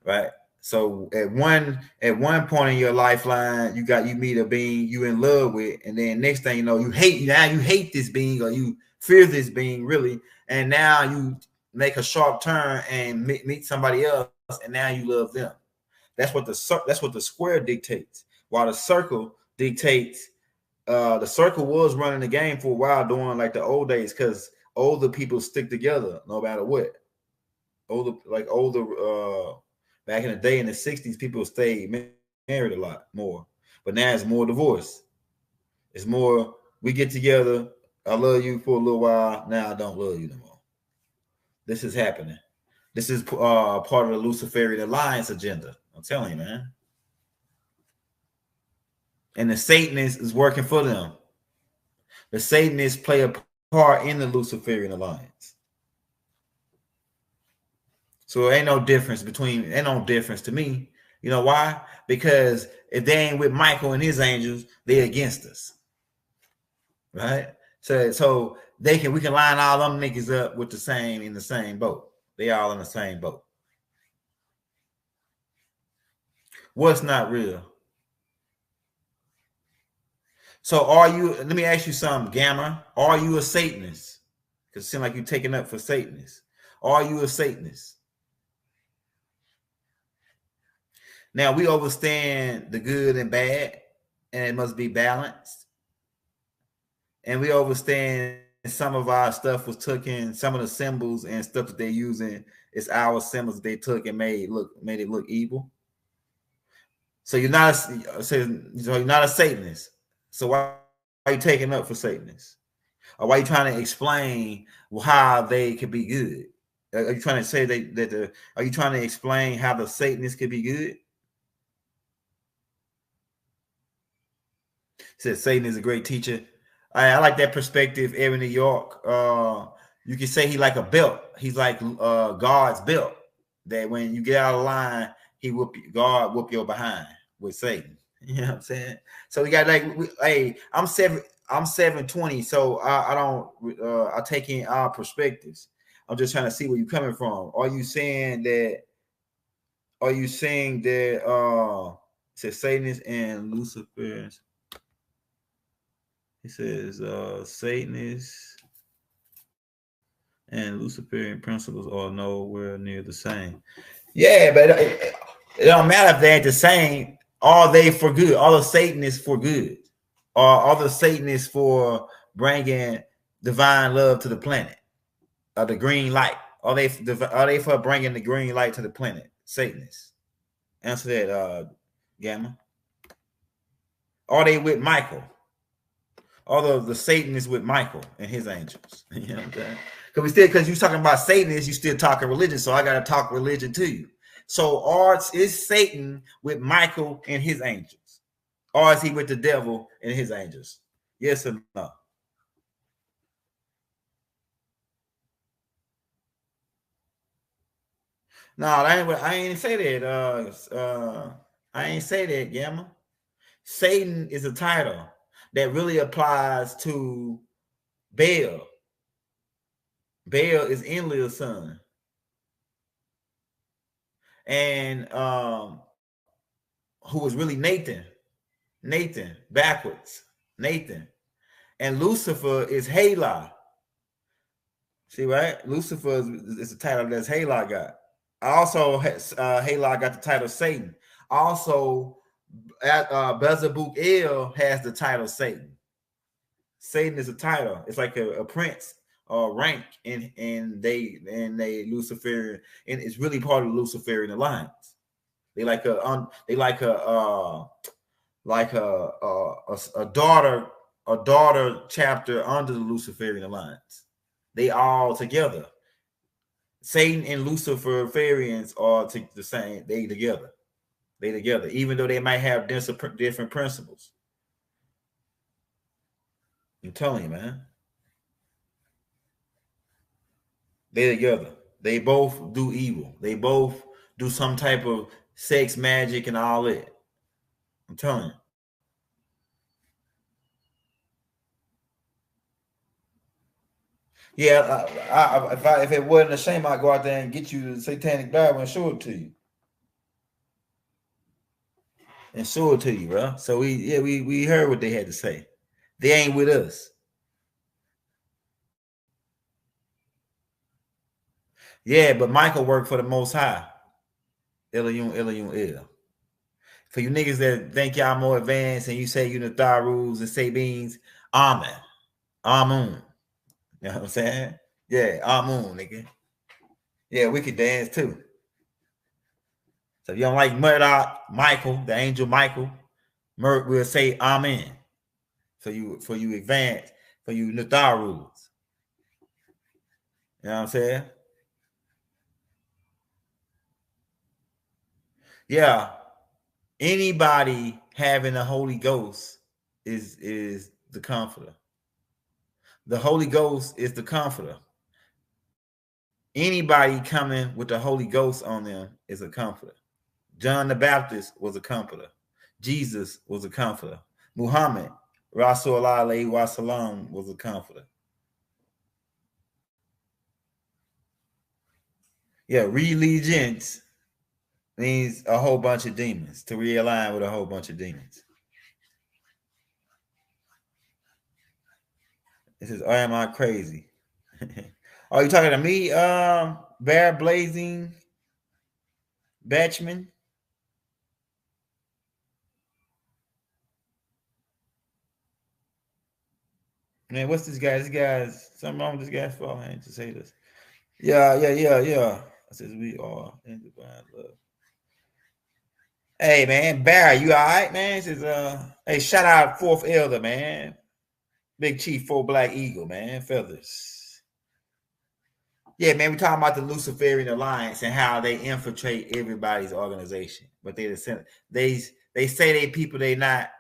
right? So at one point in your lifeline, you meet a being you in love with, and then next thing you know, you hate this being, or you fear this being really, and now you make a sharp turn and meet somebody else, and now you love them. That's what the square dictates. While the circle dictates, the circle was running the game for a while during like the old days, because older people stick together no matter what. Back in the day in the 60s, people stayed married a lot more. But now it's more divorce. It's more, we get together, I love you for a little while, now I don't love you no more. This is happening. This is part of the Luciferian Alliance agenda. I'm telling you, man. And the Satanists is working for them. The Satanists play a part in the Luciferian Alliance. So ain't no difference to me. You know why? Because if they ain't with Michael and his angels, they're against us. Right? So we can line all them niggas up with in the same boat. They all in the same boat. What's not real? So let me ask you something, Gamma. Are you a Satanist? Because it seems like you're taking up for Satanists. Are you a Satanist? Now, we understand the good and bad, and it must be balanced. And we understand some of our stuff was taken, some of the symbols and stuff that they're using is our symbols that they took and made it look evil. So you're not a Satanist. So why are you taking up for Satanists? Or why are you trying to explain how they could be good? Are you trying to say are you trying to explain how the Satanists could be good? Said Satan is a great teacher. I like that perspective. Aaron Z York. You can say he like a belt. He's like God's belt. That when you get out of line, God whoop your behind with Satan. You know what I'm saying? So we got I'm 720, so I take in our perspectives. I'm just trying to see where you're coming from. Are you saying that it says Satanists and Luciferians? He says Satanists and Luciferian principles are nowhere near the same. Yeah, but it don't matter if they ain't the same. Are they for good? Are the Satanists for good? Or are the Satanists for bringing divine love to the planet? Or the green light? Are they for bringing the green light to the planet? Satanists. Answer that, Gamma. Are they with Michael? Although the Satanists with Michael and his angels. You know what I'm saying? Because you're talking about Satanists, you still talking religion. So I got to talk religion to you. So is Satan with Michael and his angels? Or is he with the devil and his angels? Yes or no? No, I ain't say that. I ain't say that, Gamma. Satan is a title that really applies to Baal. Baal is Enlil's son. And who was really Nathan. Nathan, backwards. Nathan. And Lucifer is Halah. See, right? Lucifer is the title that Halah got. Also, Halah got the title Satan. Also, Beelzebub El has the title Satan. Satan is a title. It's like a prince or rank in they Luciferian, and it's really part of the Luciferian alliance. They like a daughter chapter under the Luciferian alliance. They all together. Satan and Luciferians are the same. They together. They together, even though they might have different principles. I'm telling you, man. They together. They both do evil. They both do some type of sex magic and all that. I'm telling you. Yeah, if it wasn't a shame, I'd go out there and get you the Satanic Bible and show it to you. And show it to you, bro. So we heard what they had to say. They ain't with us. Yeah, but Michael worked for the Most High. El. For you niggas that think y'all more advanced and you say you the Tharus and say beans, Amen. Amun. You know what I'm saying? Yeah, Amun, nigga. Yeah, we could dance too. So if you don't like Murdoch, Michael, the angel Michael, Murk will say Amen. For you advance, for you Natharus. You know what I'm saying? Yeah. Anybody having the Holy Ghost is the comforter. The Holy Ghost is the comforter. Anybody coming with the Holy Ghost on them is a comforter. John the Baptist was a comforter. Jesus was a comforter. Muhammad, Rasulullah alayhi wa salam, was a comforter. Yeah, religions means a whole bunch of demons, to realign with a whole bunch of demons. This is, am I crazy? Are you talking to me, Bear Blazing Batchman? Man, what's this guy? This guy's something wrong with this guy's fault. I ain't to say this. Yeah. I says we are in divine love. Hey man, Barry, you all right, man? Says hey, shout out Fourth Elder, man. Big Chief 4 Black Eagle, man. Feathers. Yeah, man, we talking about the Luciferian Alliance and how they infiltrate everybody's organization. But they say they people, they not.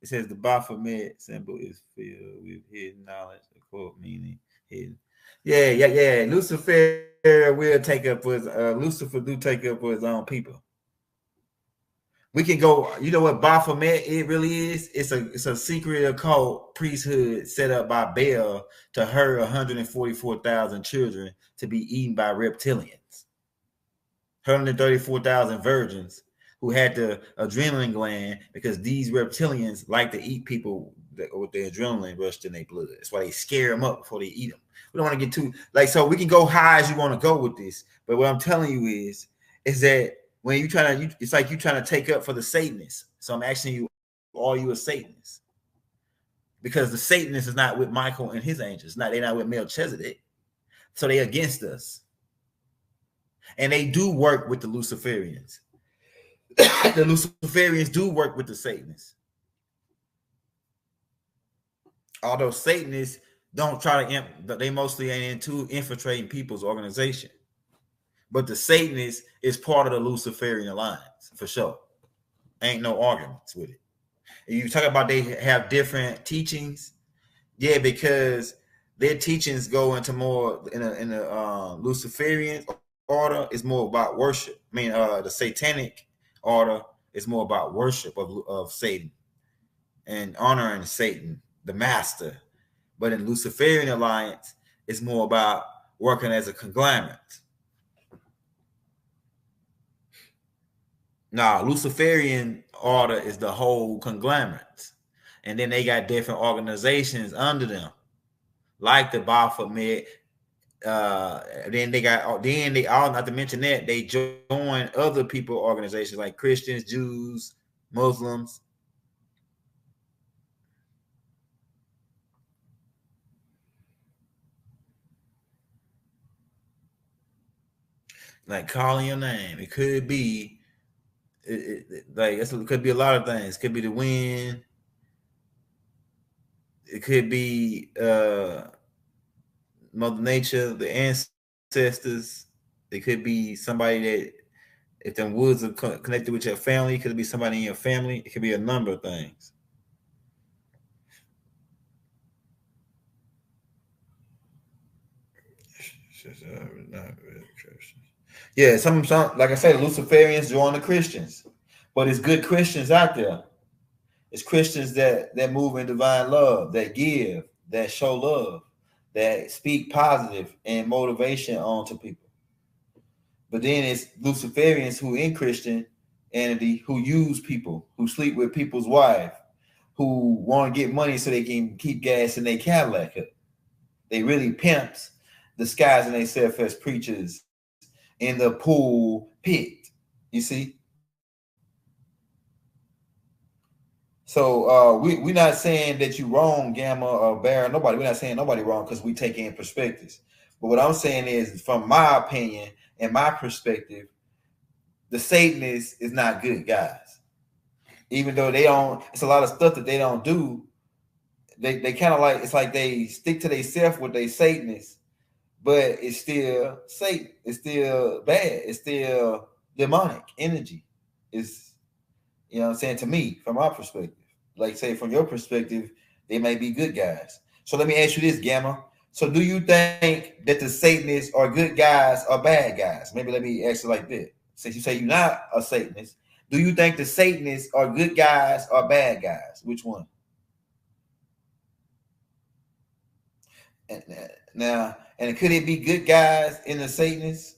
It says the Baphomet symbol is filled with hidden knowledge, the quote meaning hidden. Yeah. Lucifer will take up with Lucifer do take up with his own people. We can go, you know what Baphomet it really is? It's a secret occult priesthood set up by Baal to herd 144,000 children to be eaten by reptilians. 134,000 virgins who had the adrenaline gland because these reptilians like to eat people with the adrenaline rushed in their blood. That's why they scare them up before they eat them. We don't want to get too so we can go high as you want to go with this, but what I'm telling you is that when you it's like you trying to take up for the Satanists. So I'm asking you, are you a Satanist? Because the Satanist is not with Michael and his angels. They're not with Melchizedek. So they're against us. And they do work with the Luciferians. The Luciferians do work with the Satanists. Although Satanists don't try to, they mostly ain't into infiltrating people's organization. But the Satanist is part of the Luciferian Alliance, for sure. Ain't no arguments with it. And you talk about they have different teachings. Yeah, because their teachings go into more in a Luciferian order is more about worship. I mean, the Satanic order is more about worship of Satan and honoring Satan, the master. But in Luciferian alliance, it's more about working as a conglomerate. Now, Luciferian order is the whole conglomerate, and then they got different organizations under them, like the Baphomet. Then they all, not to mention that they join other people organizations like Christians, Jews, Muslims. Like calling your name, it could be it could be a lot of things. It could be the wind. It could be Mother Nature, the ancestors. It could be somebody that, if them woods are connected with your family, it could be somebody in your family. It could be a number of things. Yeah, some like I said, Luciferians join the Christians, but it's good Christians out there. It's Christians that move in divine love, that give, that show love, that speak positive and motivation onto people. But then it's Luciferians who in Christianity who use people, who sleep with people's wife, who want to get money so they can keep gas in their Cadillac up. They really pimps disguising themselves as preachers in the pool pit. You see? So we're not saying that you wrong, Gamma or Baron, nobody. We're not saying nobody wrong because we take in perspectives. But what I'm saying is, from my opinion and my perspective, the Satanists is not good guys. Even though they don't, it's a lot of stuff that they don't do. They kind of like, it's like they stick to themselves with they Satanists, but it's still Satan. It's still bad. It's still demonic energy. It's, you know what I'm saying, to me, from my perspective. Like, say, from your perspective, they may be good guys. So let me ask you this, Gamma. So do you think that the Satanists are good guys or bad guys? Maybe let me ask you like that. Since you say you're not a Satanist, do you think the Satanists are good guys or bad guys? Which one? And could it be good guys in the Satanists?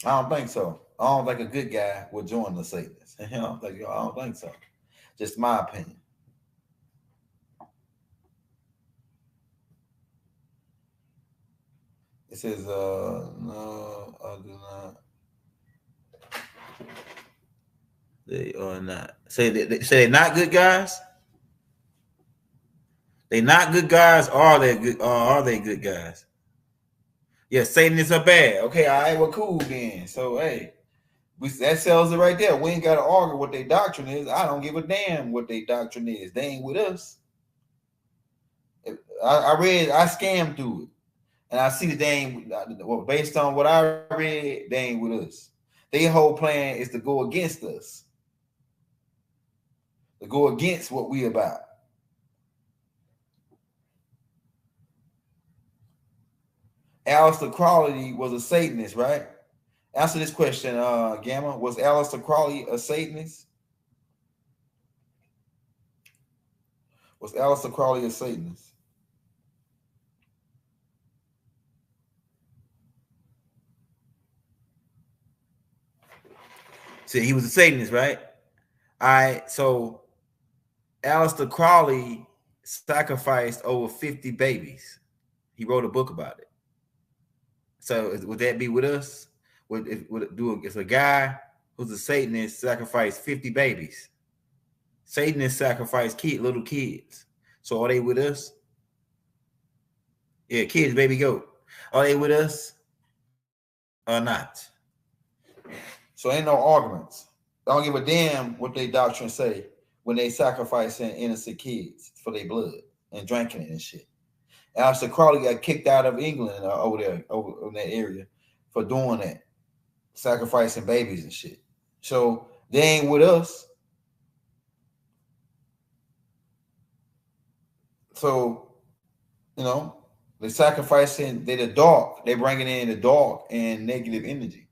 I don't think so. I don't think a good guy would join the Satanists. I don't think so. Just my opinion. It says, no, I do not. They are not. Say they're not good guys. They not good guys, or are they good? Or are they good guys? Yeah, Satanists are bad. Okay, all right, well, cool then. So hey, that sells it right there. We ain't got to argue what their doctrine is. I don't give a damn what their doctrine is. They ain't with us. I scammed through it, and I see that they ain't. Well, based on what I read, they ain't with us. Their whole plan is to go against us, to go against what we about. Aleister Crowley was a Satanist, right? Answer this question, Gamma. Was Aleister Crowley a Satanist? Was Aleister Crowley a Satanist? See, he was a Satanist, right? All right, so Aleister Crowley sacrificed over 50 babies. He wrote a book about it. So would that be with us? If a guy who's a Satanist sacrificed 50 babies? Satanists sacrifice little kids. So are they with us? Yeah, kids, baby goat. Are they with us or not? So ain't no arguments. I don't give a damn what they doctrine say when they sacrificing innocent kids for their blood and drinking it and shit. Aleister Crowley got kicked out of England over in that area for doing that, sacrificing babies and shit. So they ain't with us. So, you know, they're sacrificing, they're the dark. They're bringing in the dark and negative energy.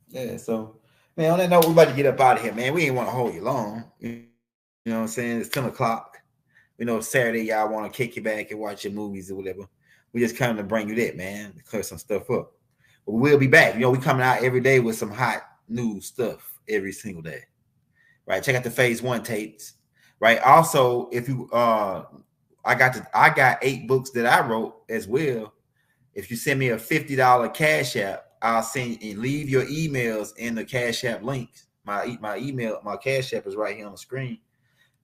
Yeah, so, man, on that note, we're about to get up out of here, man. We ain't want to hold you long. You know what I'm saying? It's 10 o'clock. We know Saturday, y'all want to kick you back and watch your movies or whatever. We just come to bring you that, man, to clear some stuff up. But we'll be back. You know, we coming out every day with some hot news stuff every single day. Right? Check out the phase 1 tapes. Right? Also, if you I got 8 books that I wrote as well. If you send me a $50 Cash App, I'll send and leave your emails in the Cash App links. My email, my Cash App is right here on the screen.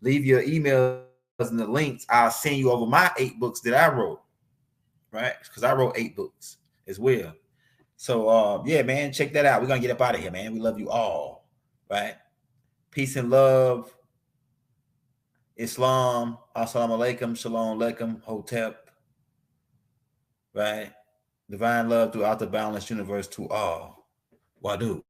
Leave your emails in the links. I'll send you over my 8 books that I wrote. Right? Because I wrote 8 books as well. So yeah, man, check that out. We're gonna get up out of here, man. We love you all. Right? Peace and love. Islam, assalamu alaikum, shalom alaikum, hotep, right? Divine love throughout the balanced universe to all. Wadu.